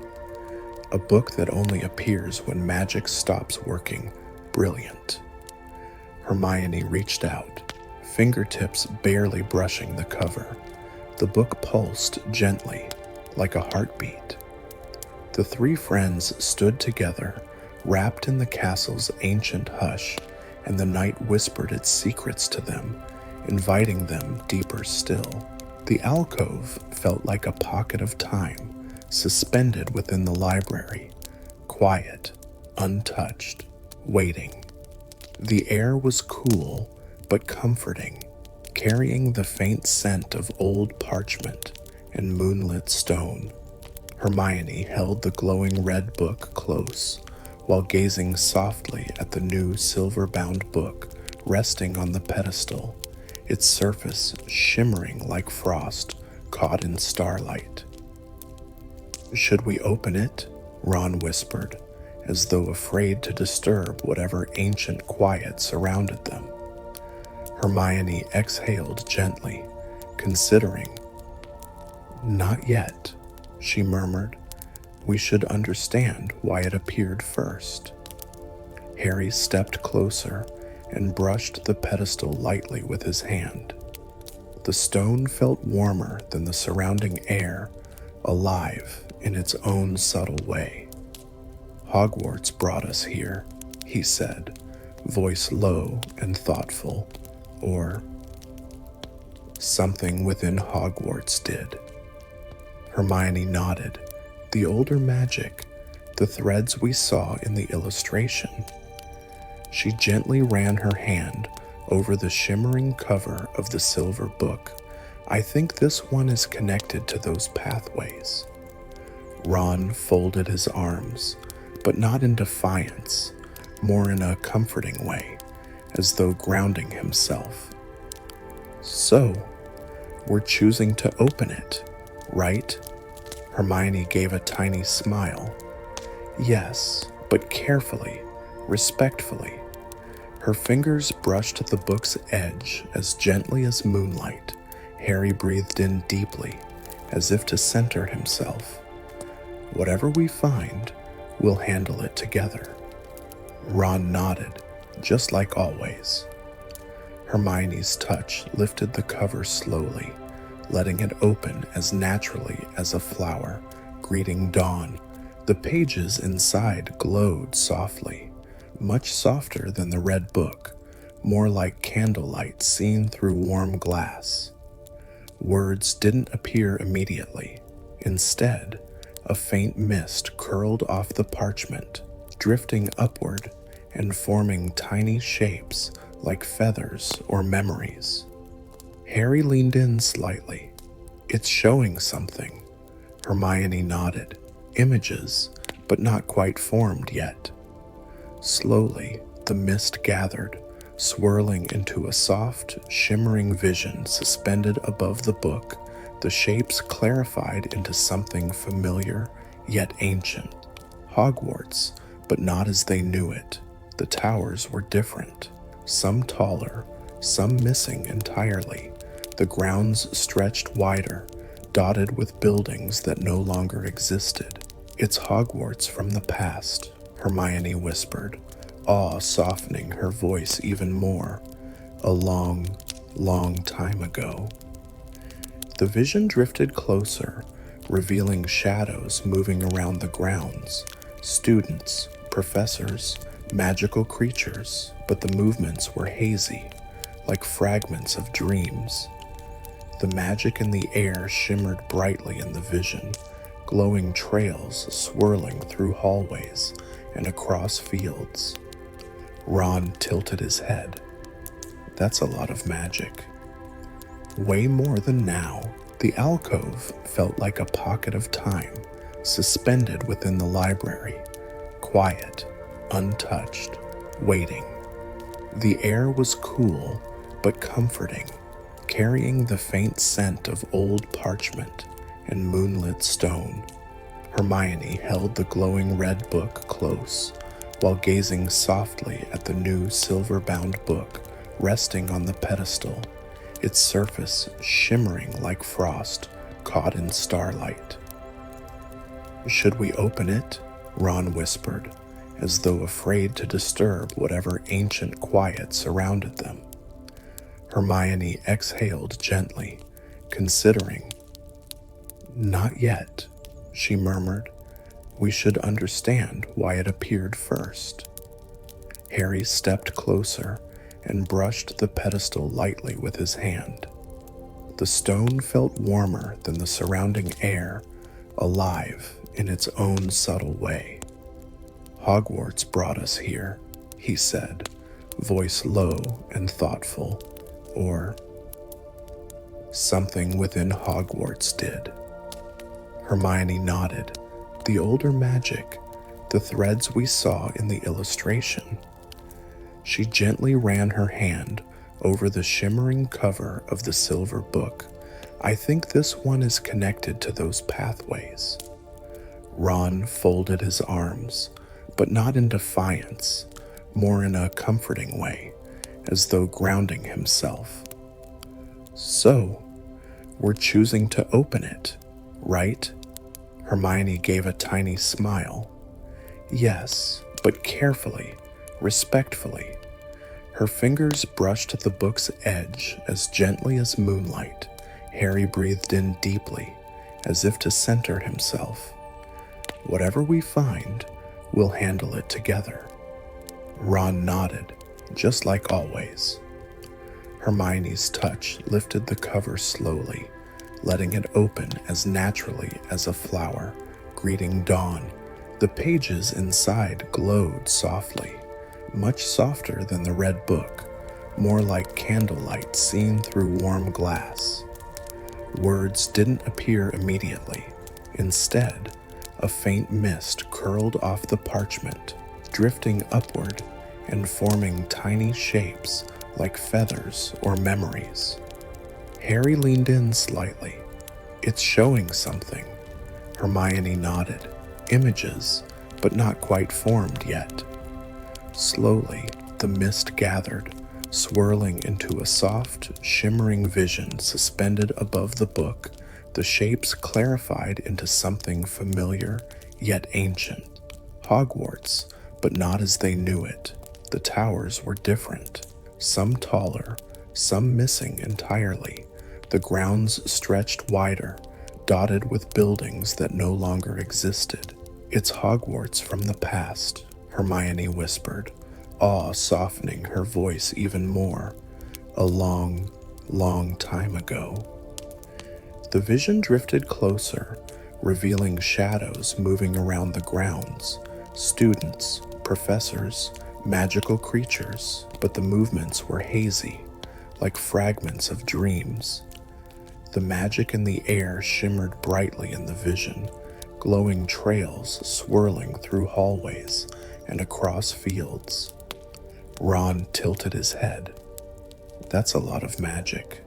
A book that only appears when magic stops working. Brilliant. Hermione reached out, fingertips barely brushing the cover. The book pulsed gently, like a heartbeat. The three friends stood together, wrapped in the castle's ancient hush, and the night whispered its secrets to them, inviting them deeper still. The alcove felt like a pocket of time, suspended within the library, quiet, untouched, waiting. The air was cool but comforting, carrying the faint scent of old parchment and moonlit stone. Hermione held the glowing red book close while gazing softly at the new silver-bound book resting on the pedestal, its surface shimmering like frost caught in starlight. "Should we open it?" Ron whispered, as though afraid to disturb whatever ancient quiet surrounded them. Hermione exhaled gently, considering. "Not yet," she murmured. "We should understand why it appeared first." Harry stepped closer and brushed the pedestal lightly with his hand. The stone felt warmer than the surrounding air, alive in its own subtle way. "Hogwarts brought us here," he said, voice low and thoughtful. Or something within Hogwarts did. Hermione nodded. "The older magic, the threads we saw in the illustration." She gently ran her hand over the shimmering cover of the silver book. "I think this one is connected to those pathways." Ron folded his arms, but not in defiance, more in a comforting way, as though grounding himself. "So, we're choosing to open it, right?" Hermione gave a tiny smile. "Yes, but carefully, respectfully." Her fingers brushed the book's edge as gently as moonlight. Harry breathed in deeply, as if to center himself. "Whatever we find, we'll handle it together." Ron nodded, just like always. Hermione's touch lifted the cover slowly, letting it open as naturally as a flower, greeting dawn. The pages inside glowed softly, much softer than the red book, more like candlelight seen through warm glass. Words didn't appear immediately. Instead, a faint mist curled off the parchment, drifting upward and forming tiny shapes like feathers or memories. Harry leaned in slightly. "It's showing something." Hermione nodded. "Images, but not quite formed yet." Slowly, the mist gathered, swirling into a soft, shimmering vision suspended above the book. The shapes clarified into something familiar, yet ancient. Hogwarts, but not as they knew it. The towers were different, some taller, some missing entirely. The grounds stretched wider, dotted with buildings that no longer existed. "It's Hogwarts from the past," Hermione whispered, awe softening her voice even more. "A long, long time ago." The vision drifted closer, revealing shadows moving around the grounds. Students, professors, magical creatures, but the movements were hazy, like fragments of dreams. The magic in the air shimmered brightly in the vision, glowing trails swirling through hallways and across fields. Ron tilted his head. "That's a lot of magic." Way more than now. The alcove felt like a pocket of time, suspended within the library, quiet, untouched, waiting. The air was cool but comforting, carrying the faint scent of old parchment and moonlit stone. Hermione held the glowing red book close while gazing softly at the new silver-bound book resting on the pedestal, its surface shimmering like frost caught in starlight. "Should we open it?" Ron whispered, as though afraid to disturb whatever ancient quiet surrounded them. Hermione exhaled gently, considering. Not yet, she murmured. We should understand why it appeared first. Harry stepped closer and brushed the pedestal lightly with his hand. The stone felt warmer than the surrounding air, alive in its own subtle way. Hogwarts brought us here, he said, voice low and thoughtful, or something within Hogwarts did. Hermione nodded. The older magic, the threads we saw in the illustration. She gently ran her hand over the shimmering cover of the silver book. I think this one is connected to those pathways. Ron folded his arms, but not in defiance, more in a comforting way, as though grounding himself. So, we're choosing to open it, right? Hermione gave a tiny smile. Yes, but carefully, respectfully. Her fingers brushed the book's edge as gently as moonlight. Harry breathed in deeply, as if to center himself. Whatever we find, we'll handle it together. Ron nodded, just like always. Hermione's touch lifted the cover slowly, letting it open as naturally as a flower, greeting dawn. The pages inside glowed softly, much softer than the red book, more like candlelight seen through warm glass. Words didn't appear immediately. Instead, a faint mist curled off the parchment, drifting upward and forming tiny shapes like feathers or memories. Harry leaned in slightly. It's showing something. Hermione nodded. Images, but not quite formed yet. Slowly, the mist gathered, swirling into a soft, shimmering vision suspended above the book. The shapes clarified into something familiar, yet ancient. Hogwarts, but not as they knew it. The towers were different, some taller, some missing entirely. The grounds stretched wider, dotted with buildings that no longer existed. It's Hogwarts from the past, Hermione whispered, awe softening her voice even more. A long, long time ago. The vision drifted closer, revealing shadows moving around the grounds. Students, professors, magical creatures, but the movements were hazy, like fragments of dreams. The magic in the air shimmered brightly in the vision, glowing trails swirling through hallways and across fields. Ron tilted his head. That's a lot of magic.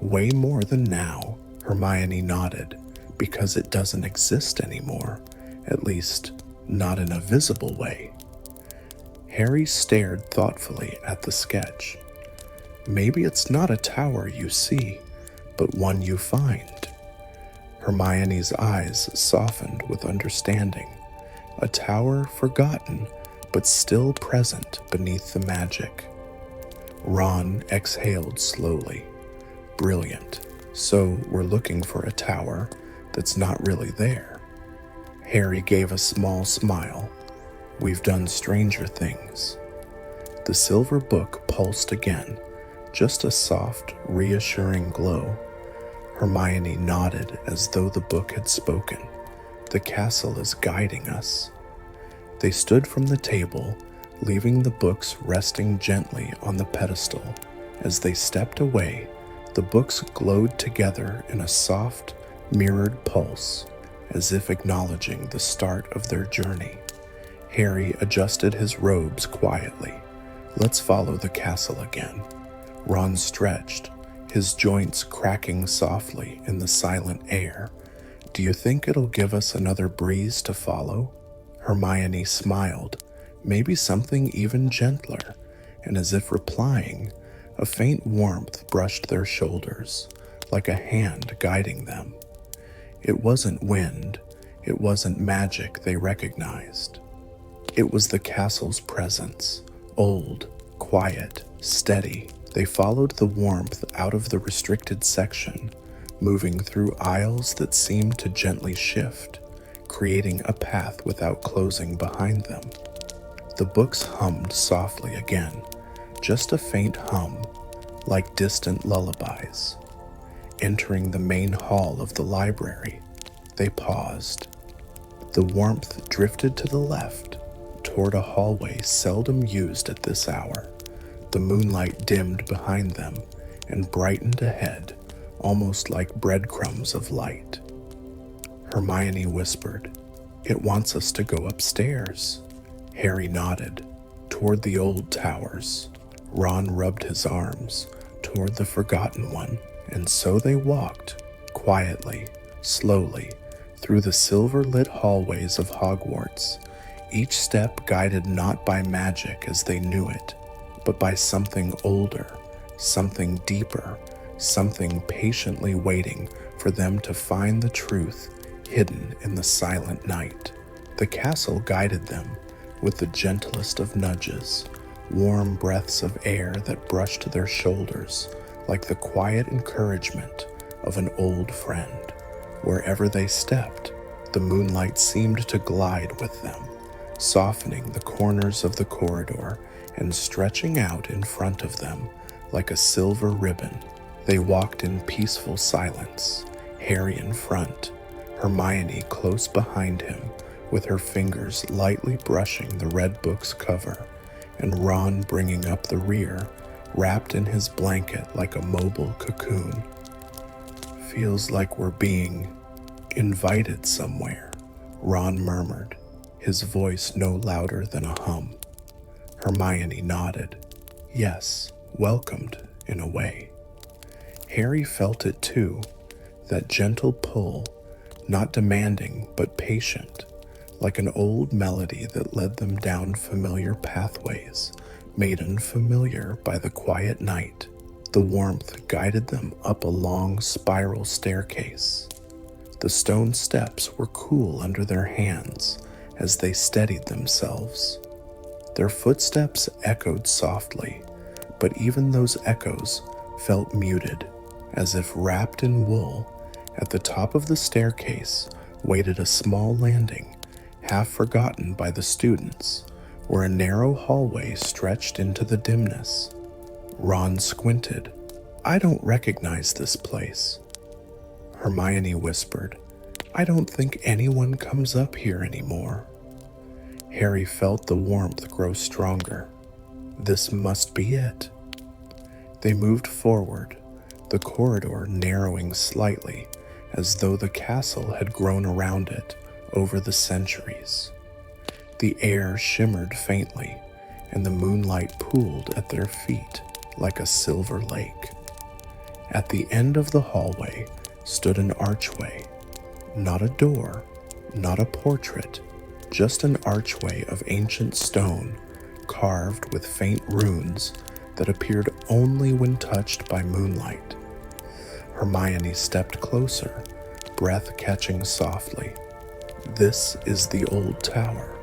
Way more than now, Hermione nodded, because it doesn't exist anymore, at least not in a visible way. Harry stared thoughtfully at the sketch. Maybe it's not a tower you see, but one you find. Hermione's eyes softened with understanding. A tower forgotten, but still present beneath the magic. Ron exhaled slowly. Brilliant. So we're looking for a tower that's not really there. Harry gave a small smile. We've done stranger things. The silver book pulsed again, just a soft, reassuring glow. Hermione nodded as though the book had spoken. The castle is guiding us. They stood from the table, leaving the books resting gently on the pedestal. As they stepped away, the books glowed together in a soft, mirrored pulse, as if acknowledging the start of their journey. Harry adjusted his robes quietly. Let's follow the castle again. Ron stretched, his joints cracking softly in the silent air. Do you think it'll give us another breeze to follow? Hermione smiled, maybe something even gentler, and as if replying, a faint warmth brushed their shoulders, like a hand guiding them. It wasn't wind, It wasn't magic they recognized. It was the castle's presence, old, quiet, steady. They followed the warmth out of the restricted section, moving through aisles that seemed to gently shift, creating a path without closing behind them. The books hummed softly again, just a faint hum, like distant lullabies. Entering the main hall of the library, they paused. The warmth drifted to the left, toward a hallway seldom used at this hour. The moonlight dimmed behind them and brightened ahead, almost like breadcrumbs of light. Hermione whispered, "It wants us to go upstairs." Harry nodded, toward the old towers. Ron rubbed his arms, toward the forgotten one, and so they walked, quietly, slowly, through the silver-lit hallways of Hogwarts, each step guided not by magic as they knew it, but by something older, something deeper, something patiently waiting for them to find the truth hidden in the silent night. The castle guided them with the gentlest of nudges, warm breaths of air that brushed their shoulders like the quiet encouragement of an old friend. Wherever they stepped, the moonlight seemed to glide with them, softening the corners of the corridor and stretching out in front of them like a silver ribbon. They walked in peaceful silence, Harry in front, Hermione close behind him, with her fingers lightly brushing the red book's cover, and Ron bringing up the rear, wrapped in his blanket like a mobile cocoon. "Feels like we're being invited somewhere," Ron murmured, his voice no louder than a hum. Hermione nodded. Yes, welcomed in a way. Harry felt it too, that gentle pull, not demanding but patient, like an old melody that led them down familiar pathways, made unfamiliar by the quiet night. The warmth guided them up a long spiral staircase. The stone steps were cool under their hands as they steadied themselves. Their footsteps echoed softly, but even those echoes felt muted, as if wrapped in wool. At the top of the staircase waited a small landing, half forgotten by the students, where a narrow hallway stretched into the dimness. Ron squinted. "I don't recognize this place." Hermione whispered, "I don't think anyone comes up here anymore." Harry felt the warmth grow stronger. This must be it. They moved forward, the corridor narrowing slightly, as though the castle had grown around it over the centuries. The air shimmered faintly, and the moonlight pooled at their feet like a silver lake. At the end of the hallway stood an archway. Not a door, not a portrait, just an archway of ancient stone, carved with faint runes that appeared only when touched by moonlight. Hermione stepped closer, breath catching softly. "This is the old tower."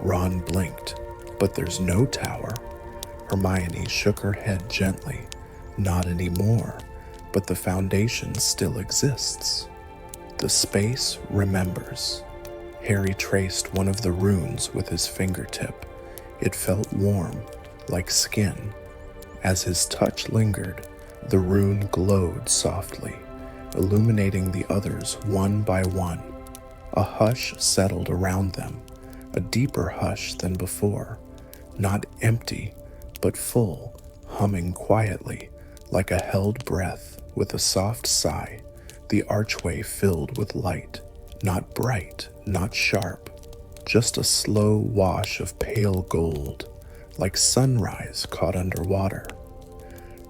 Ron blinked. "But there's no tower." Hermione shook her head gently. "Not anymore, but the foundation still exists. The space remembers." Harry traced one of the runes with his fingertip. It felt warm, like skin. As his touch lingered, the rune glowed softly, illuminating the others one by one. A hush settled around them, a deeper hush than before, not empty, but full, humming quietly, like a held breath. With a soft sigh, the archway filled with light, not bright, not sharp, just a slow wash of pale gold, like sunrise caught underwater.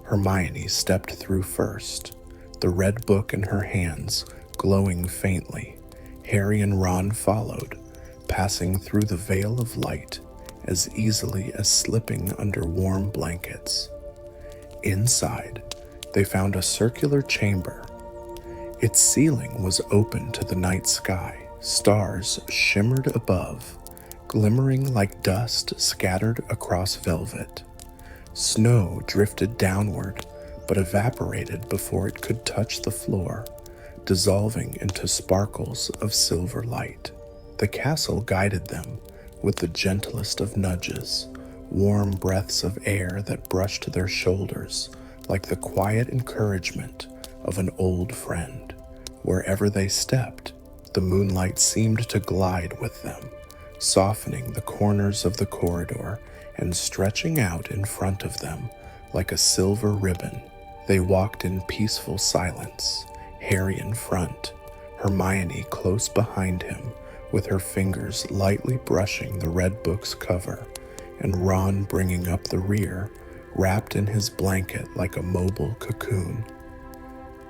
Hermione stepped through first, the red book in her hands glowing faintly. Harry and Ron followed, passing through the veil of light as easily as slipping under warm blankets. Inside, they found a circular chamber. Its ceiling was open to the night sky, Stars shimmered above, glimmering like dust scattered across velvet. Snow drifted downward, but evaporated before it could touch the floor, dissolving into sparkles of silver light. The castle guided them with the gentlest of nudges, warm breaths of air that brushed their shoulders like the quiet encouragement of an old friend. Wherever they stepped, the moonlight seemed to glide with them, softening the corners of the corridor and stretching out in front of them like a silver ribbon. They walked in peaceful silence, Harry in front, Hermione close behind him, with her fingers lightly brushing the red book's cover, and Ron bringing up the rear, wrapped in his blanket like a mobile cocoon.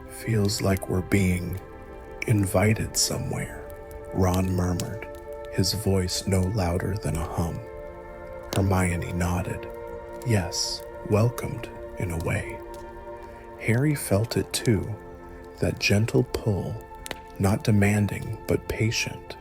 "Feels like we're being invited somewhere," Ron murmured, his voice no louder than a hum. Hermione nodded. Yes, welcomed in a way. Harry felt it too, that gentle pull, not demanding but patient,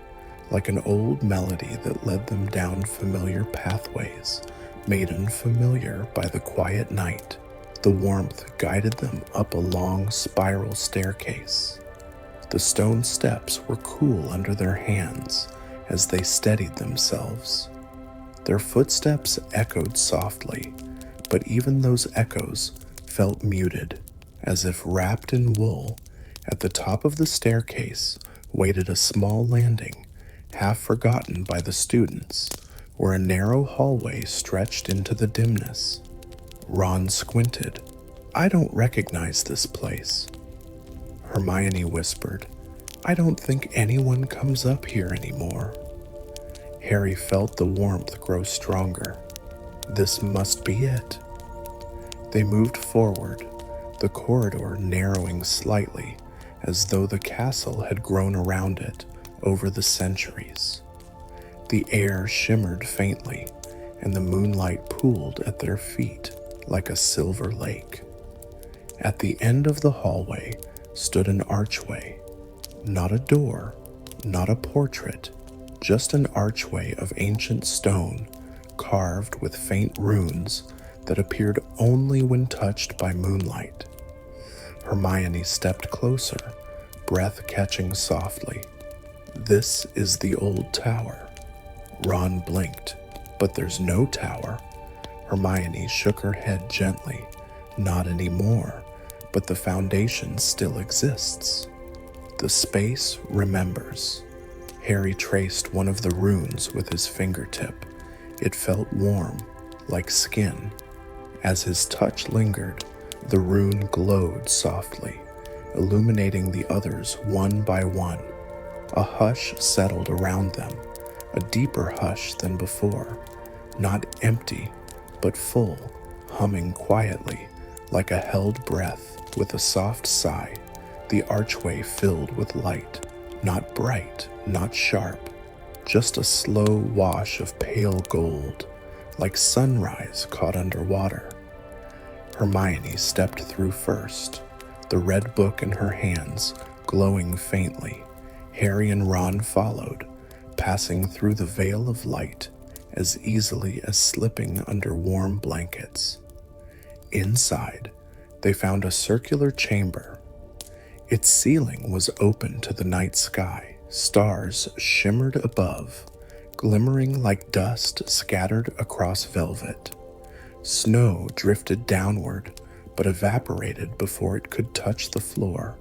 like an old melody that led them down familiar pathways, made unfamiliar by the quiet night. The warmth guided them up a long spiral staircase. The stone steps were cool under their hands as they steadied themselves. Their footsteps echoed softly, but even those echoes felt muted, as if wrapped in wool. At the top of the staircase waited a small landing, half forgotten by the students, where a narrow hallway stretched into the dimness. Ron squinted. "I don't recognize this place." Hermione whispered, "I don't think anyone comes up here anymore." Harry felt the warmth grow stronger. This must be it. They moved forward, the corridor narrowing slightly, as though the castle had grown around it over the centuries. The air shimmered faintly, and the moonlight pooled at their feet like a silver lake. At the end of the hallway stood an archway. Not a door, not a portrait, just an archway of ancient stone, carved with faint runes that appeared only when touched by moonlight. Hermione stepped closer, breath catching softly. "This is the old tower." Ron blinked. "But there's no tower." Hermione shook her head gently. "Not anymore, but the foundation still exists. The space remembers." Harry traced one of the runes with his fingertip. It felt warm, like skin. As his touch lingered, the rune glowed softly, illuminating the others one by one. A hush settled around them, a deeper hush than before, not empty, but full, humming quietly, like a held breath. With a soft sigh, the archway filled with light, not bright, not sharp, just a slow wash of pale gold, like sunrise caught under water. Hermione stepped through first, the red book in her hands glowing faintly. Harry and Ron followed, passing through the veil of light as easily as slipping under warm blankets. Inside, they found a circular chamber. Its ceiling was open to the night sky. Stars shimmered above, glimmering like dust scattered across velvet. Snow drifted downward, but evaporated before it could touch the floor,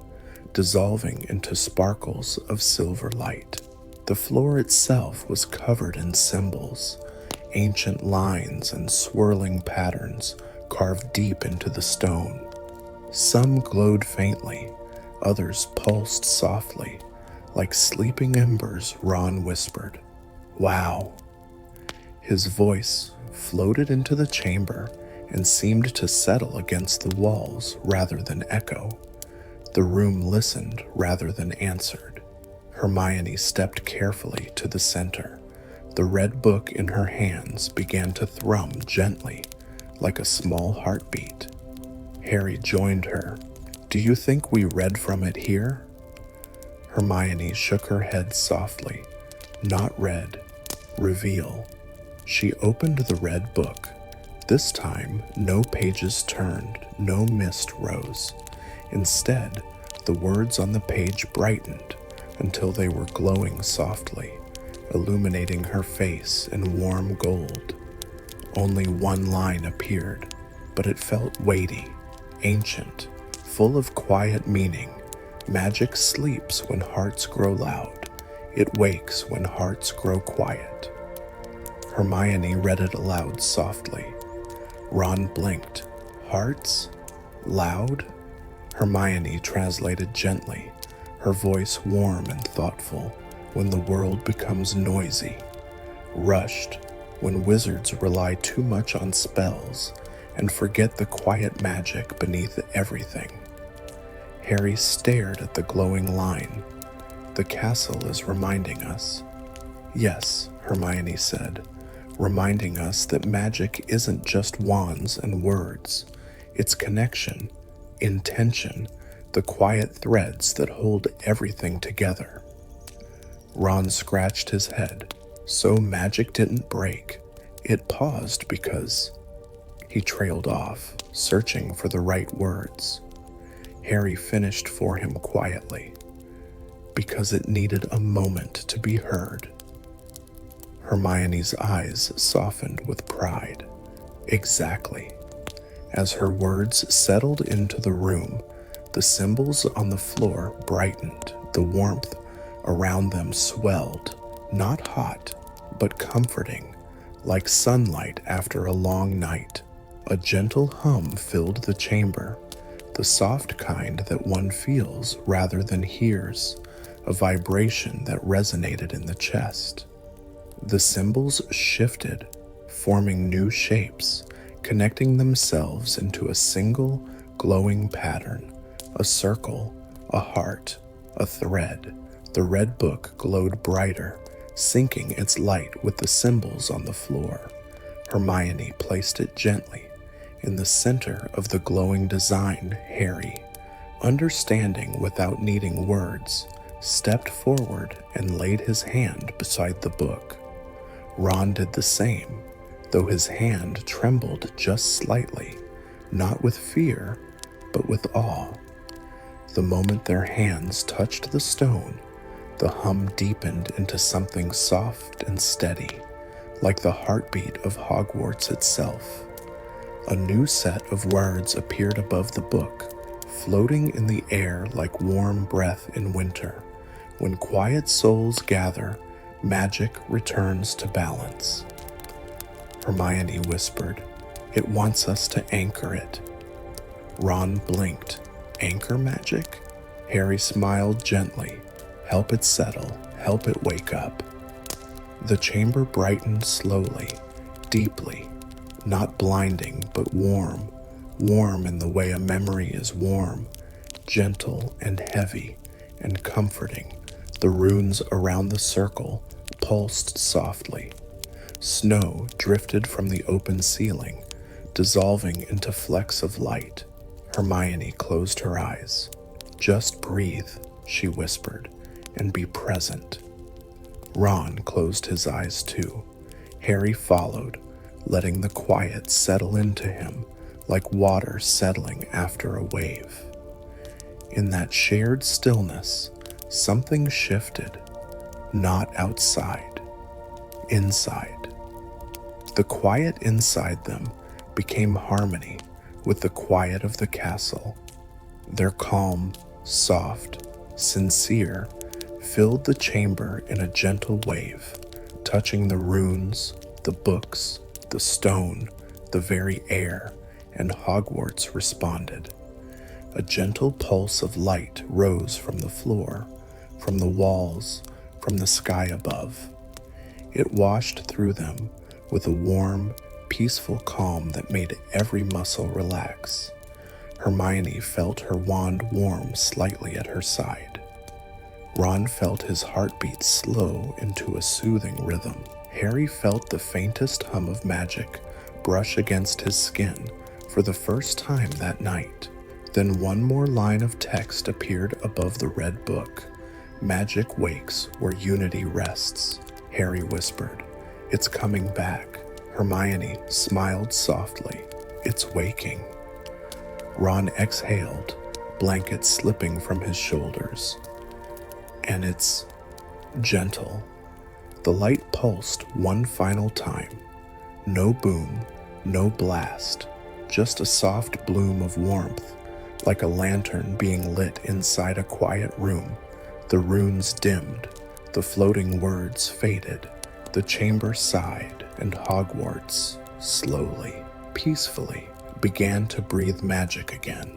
dissolving into sparkles of silver light. The floor itself was covered in symbols, ancient lines and swirling patterns carved deep into the stone. Some glowed faintly, others pulsed softly, like sleeping embers. Ron whispered, "Wow." His voice floated into the chamber and seemed to settle against the walls rather than echo. The room listened rather than answered. Hermione stepped carefully to the center. The red book in her hands began to thrum gently, like a small heartbeat. Harry joined her. "Do you think we read from it here?" Hermione shook her head softly. Not red. Reveal. She opened the red book. This time, no pages turned, no mist rose. Instead, the words on the page brightened until they were glowing softly, illuminating her face in warm gold. Only one line appeared, but it felt weighty, ancient, full of quiet meaning. Magic sleeps when hearts grow loud. It wakes when hearts grow quiet. Hermione read it aloud softly. Ron blinked. Hearts? Loud? Hermione translated gently, her voice warm and thoughtful. When the world becomes noisy, rushed, when wizards rely too much on spells and forget the quiet magic beneath everything. Harry stared at the glowing line. The castle is reminding us. Yes, Hermione said, reminding us that magic isn't just wands and words. It's connection, intention, the quiet threads that hold everything together. Ron scratched his head, so magic didn't break. It paused because... He trailed off, searching for the right words. Harry finished for him quietly, because it needed a moment to be heard. Hermione's eyes softened with pride. Exactly. As her words settled into the room, the symbols on the floor brightened. The warmth around them swelled, not hot, but comforting, like sunlight after a long night. A gentle hum filled the chamber, the soft kind that one feels rather than hears, a vibration that resonated in the chest. The symbols shifted, forming new shapes, connecting themselves into a single glowing pattern, a circle, a heart, a thread. The red book glowed brighter, sinking its light with the symbols on the floor. Hermione placed it gently in the center of the glowing design. Harry, understanding without needing words, stepped forward and laid his hand beside the book. Ron did the same, though his hand trembled just slightly, not with fear, but with awe. The moment their hands touched the stone, the hum deepened into something soft and steady, like the heartbeat of Hogwarts itself. A new set of words appeared above the book, floating in the air like warm breath in winter. When quiet souls gather, magic returns to balance. Hermione whispered, "It wants us to anchor it." Ron blinked. Anchor magic? Harry smiled gently. Help it settle, help it wake up. The chamber brightened slowly, deeply, not blinding, but warm, warm in the way a memory is warm, gentle and heavy and comforting. The runes around the circle pulsed softly. Snow drifted from the open ceiling, dissolving into flecks of light. Hermione closed her eyes. "Just breathe," she whispered, "and be present." Ron closed his eyes too. Harry followed, letting the quiet settle into him like water settling after a wave. In that shared stillness, something shifted, not outside, inside. The quiet inside them became harmony with the quiet of the castle. Their calm, soft, sincere, filled the chamber in a gentle wave, touching the runes, the books, the stone, the very air, and Hogwarts responded. A gentle pulse of light rose from the floor, from the walls, from the sky above. It washed through them with a warm, peaceful calm that made every muscle relax. Hermione felt her wand warm slightly at her side. Ron felt his heartbeat slow into a soothing rhythm. Harry felt the faintest hum of magic brush against his skin for the first time that night. Then one more line of text appeared above the red book. Magic wakes where unity rests, Harry whispered. It's coming back. Hermione smiled softly. It's waking. Ron exhaled, blanket slipping from his shoulders. And it's gentle. The light pulsed one final time. No boom, no blast, just a soft bloom of warmth, like a lantern being lit inside a quiet room. The runes dimmed, the floating words faded, the chamber sighed, and Hogwarts, slowly, peacefully, began to breathe magic again.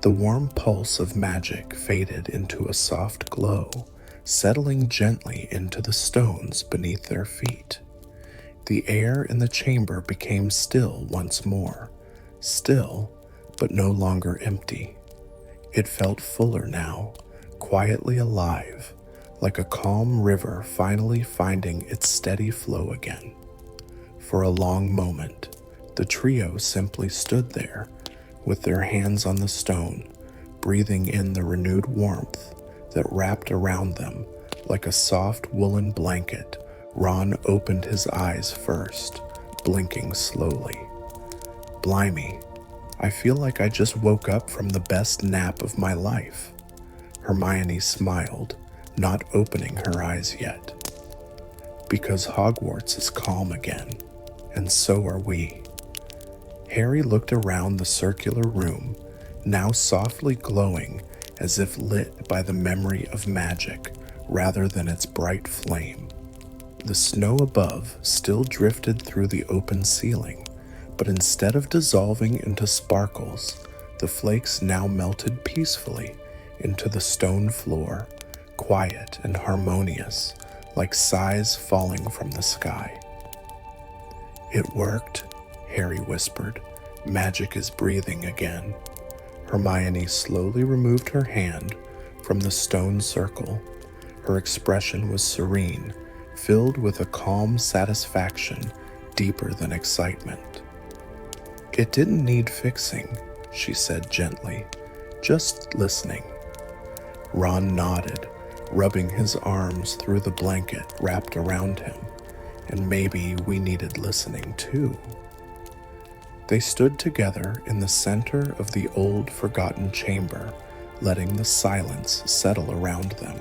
The warm pulse of magic faded into a soft glow, settling gently into the stones beneath their feet. The air in the chamber became still once more, still, but no longer empty. It felt fuller now, quietly alive, like a calm river finally finding its steady flow again. For a long moment, the trio simply stood there, with their hands on the stone, breathing in the renewed warmth that wrapped around them like a soft woolen blanket. Ron opened his eyes first, blinking slowly. Blimey, I feel like I just woke up from the best nap of my life. Hermione smiled, not opening her eyes yet. Because Hogwarts is calm again, and so are we. Harry looked around the circular room, now softly glowing as if lit by the memory of magic rather than its bright flame. The snow above still drifted through the open ceiling, but instead of dissolving into sparkles, the flakes now melted peacefully into the stone floor, quiet and harmonious, like sighs falling from the sky. It worked, Harry whispered. Magic is breathing again. Hermione slowly removed her hand from the stone circle. Her expression was serene, filled with a calm satisfaction deeper than excitement. It didn't need fixing, she said gently, just listening. Ron nodded, rubbing his arms through the blanket wrapped around him, and maybe we needed listening too. They stood together in the center of the old forgotten chamber, letting the silence settle around them.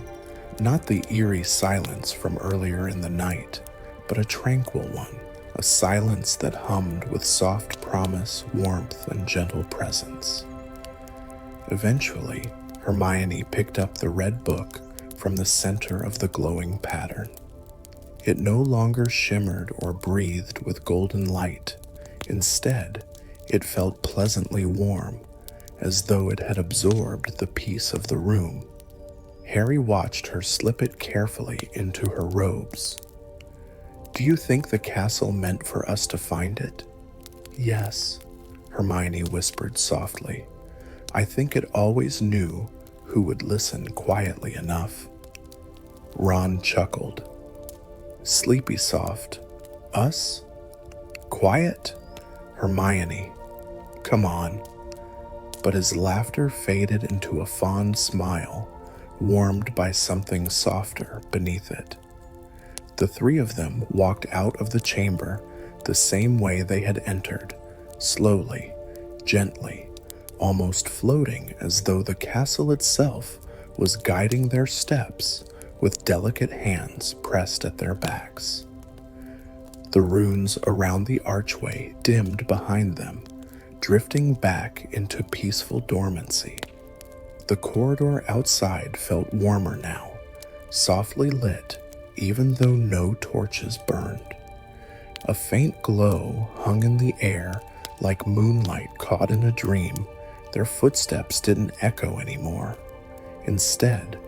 Not the eerie silence from earlier in the night, but a tranquil one, a silence that hummed with soft promise, warmth, and gentle presence. Eventually, Hermione picked up the red book from the center of the glowing pattern. It no longer shimmered or breathed with golden light. Instead, it felt pleasantly warm, as though it had absorbed the peace of the room. Harry watched her slip it carefully into her robes. Do you think the castle meant for us to find it? Yes, Hermione whispered softly. I think it always knew who would listen quietly enough. Ron chuckled. Sleepy soft. Us? Quiet? Hermione. Come on. But his laughter faded into a fond smile, warmed by something softer beneath it. The three of them walked out of the chamber the same way they had entered, slowly, gently, almost floating as though the castle itself was guiding their steps with delicate hands pressed at their backs. The runes around the archway dimmed behind them, drifting back into peaceful dormancy. The corridor outside felt warmer now, softly lit, even though no torches burned. A faint glow hung in the air like moonlight caught in a dream. Their footsteps didn't echo anymore. Instead,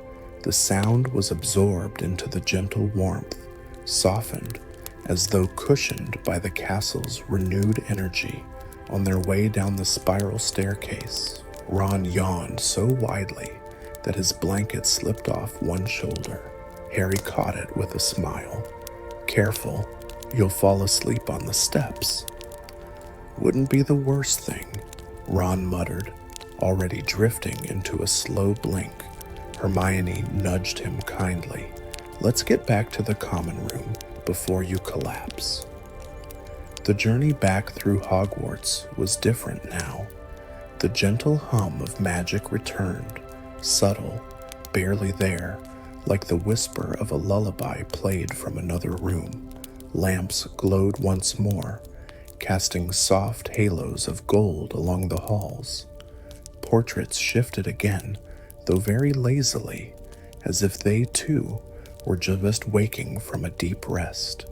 the sound was absorbed into the gentle warmth, softened as though cushioned by the castle's renewed energy. On their way down the spiral staircase, Ron yawned so widely that his blanket slipped off one shoulder. Harry caught it with a smile. Careful, you'll fall asleep on the steps. Wouldn't be the worst thing, Ron muttered, already drifting into a slow blink. Hermione nudged him kindly. Let's get back to the common room before you collapse. The journey back through Hogwarts was different now. The gentle hum of magic returned, subtle, barely there, like the whisper of a lullaby played from another room. Lamps glowed once more, casting soft halos of gold along the halls. Portraits shifted again, though very lazily, as if they too were just waking from a deep rest.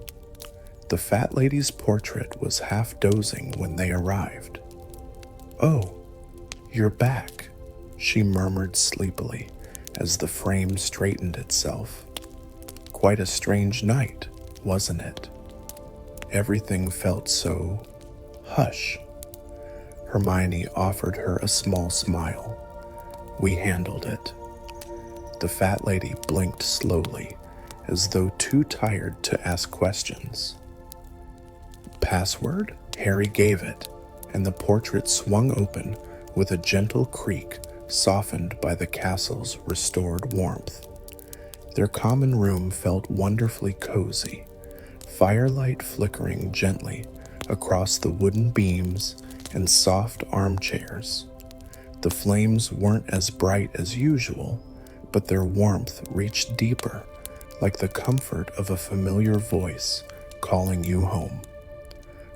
The fat lady's portrait was half dozing when they arrived. "Oh, you're back," she murmured sleepily as the frame straightened itself. "Quite a strange night, wasn't it?" Everything felt so hush. Hermione offered her a small smile. "We handled it." The fat lady blinked slowly, as though too tired to ask questions. "Password?" Harry gave it, and the portrait swung open with a gentle creak softened by the castle's restored warmth. Their common room felt wonderfully cozy, firelight flickering gently across the wooden beams and soft armchairs. The flames weren't as bright as usual, but their warmth reached deeper, like the comfort of a familiar voice calling you home.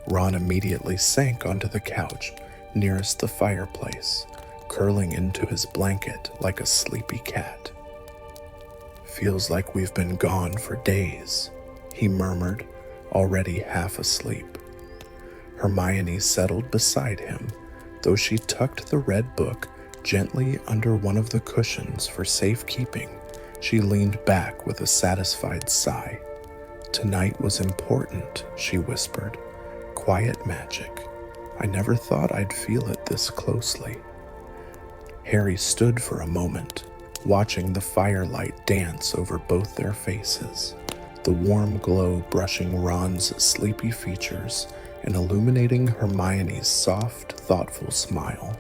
Ron immediately sank onto the couch nearest the fireplace, curling into his blanket like a sleepy cat. "Feels like we've been gone for days," he murmured, already half asleep. Hermione settled beside him, though she tucked the red book gently under one of the cushions for safekeeping. She leaned back with a satisfied sigh. "Tonight was important," she whispered. "Quiet magic. I never thought I'd feel it this closely." Harry stood for a moment, watching the firelight dance over both their faces, the warm glow brushing Ron's sleepy features and illuminating Hermione's soft, thoughtful smile.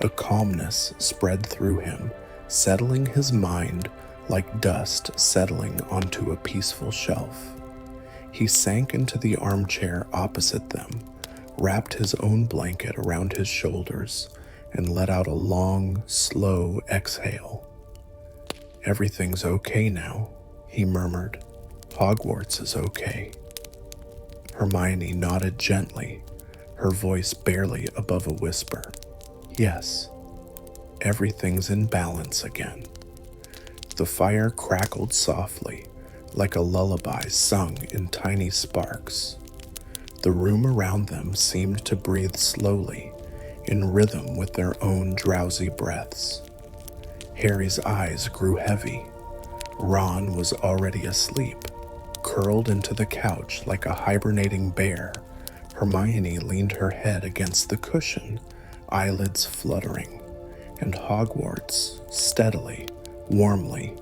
A calmness spread through him, settling his mind like dust settling onto a peaceful shelf. He sank into the armchair opposite them, wrapped his own blanket around his shoulders, and let out a long, slow exhale. "Everything's okay now," he murmured. "Hogwarts is okay." Hermione nodded gently, her voice barely above a whisper. "Yes, everything's in balance again." The fire crackled softly, like a lullaby sung in tiny sparks. The room around them seemed to breathe slowly, in rhythm with their own drowsy breaths. Harry's eyes grew heavy. Ron was already asleep, curled into the couch like a hibernating bear. Hermione leaned her head against the cushion, eyelids fluttering, and Hogwarts, steadily, warmly,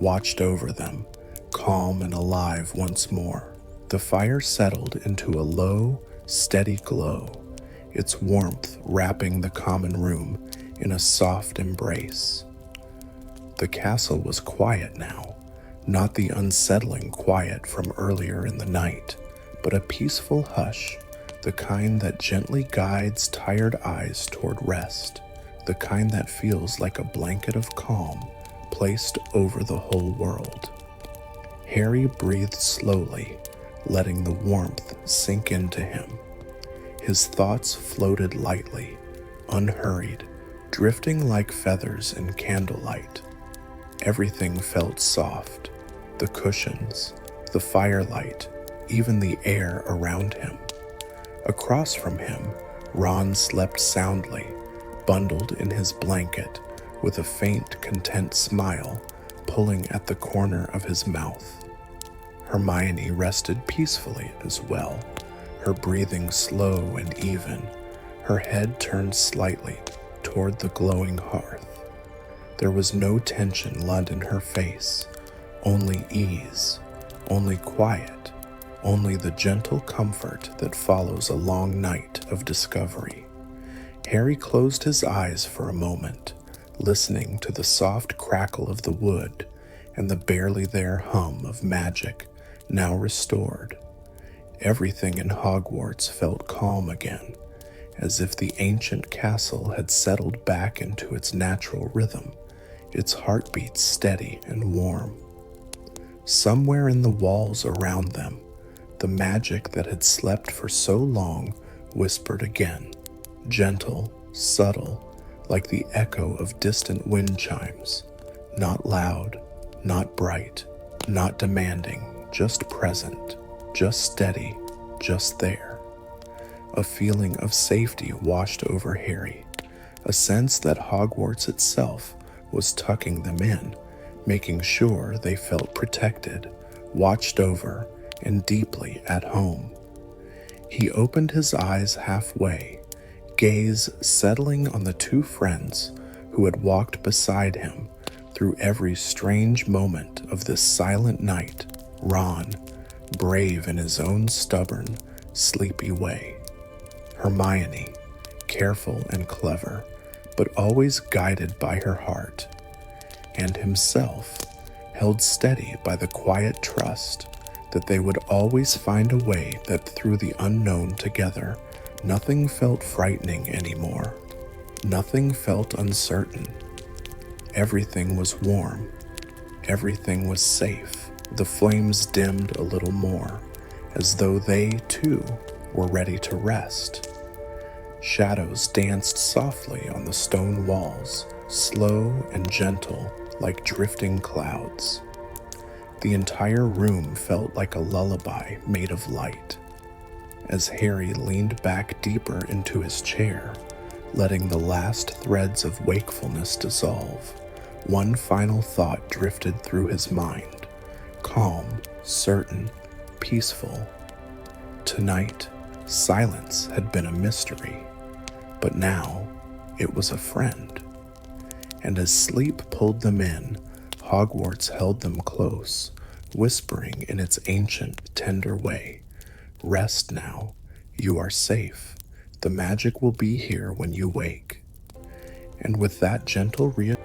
watched over them, calm and alive once more. The fire settled into a low, steady glow, its warmth wrapping the common room in a soft embrace. The castle was quiet now, not the unsettling quiet from earlier in the night, but a peaceful hush, the kind that gently guides tired eyes toward rest, the kind that feels like a blanket of calm placed over the whole world. Harry breathed slowly, letting the warmth sink into him. His thoughts floated lightly, unhurried, drifting like feathers in candlelight. Everything felt soft, the cushions, the firelight, even the air around him. Across from him, Ron slept soundly, bundled in his blanket, with a faint, content smile pulling at the corner of his mouth. Hermione rested peacefully as well, her breathing slow and even, her head turned slightly toward the glowing hearth. There was no tension lent in her face, only ease, only quiet, only the gentle comfort that follows a long night of discovery. Harry closed his eyes for a moment, listening to the soft crackle of the wood and the barely there hum of magic now restored. Everything in Hogwarts felt calm again, as if the ancient castle had settled back into its natural rhythm, its heartbeats steady and warm. Somewhere in the walls around them, the magic that had slept for so long whispered again, gentle, subtle, like the echo of distant wind chimes, not loud, not bright, not demanding, just present, just steady, just there. A feeling of safety washed over Harry, a sense that Hogwarts itself was tucking them in, making sure they felt protected, watched over, and deeply at home. He opened his eyes halfway, gaze settling on the two friends who had walked beside him through every strange moment of this silent night. Ron, brave in his own stubborn, sleepy way. Hermione, careful and clever, but always guided by her heart. And himself, held steady by the quiet trust that they would always find a way, that through the unknown together, nothing felt frightening anymore. Nothing felt uncertain. Everything was warm. Everything was safe. The flames dimmed a little more, as though they, too, were ready to rest. Shadows danced softly on the stone walls, slow and gentle like drifting clouds. The entire room felt like a lullaby made of light. As Harry leaned back deeper into his chair, letting the last threads of wakefulness dissolve, one final thought drifted through his mind, calm, certain, peaceful. Tonight, silence had been a mystery, but now it was a friend. And as sleep pulled them in, Hogwarts held them close, whispering in its ancient, tender way, "Rest now. You are safe. The magic will be here when you wake." And with that gentle reassurance,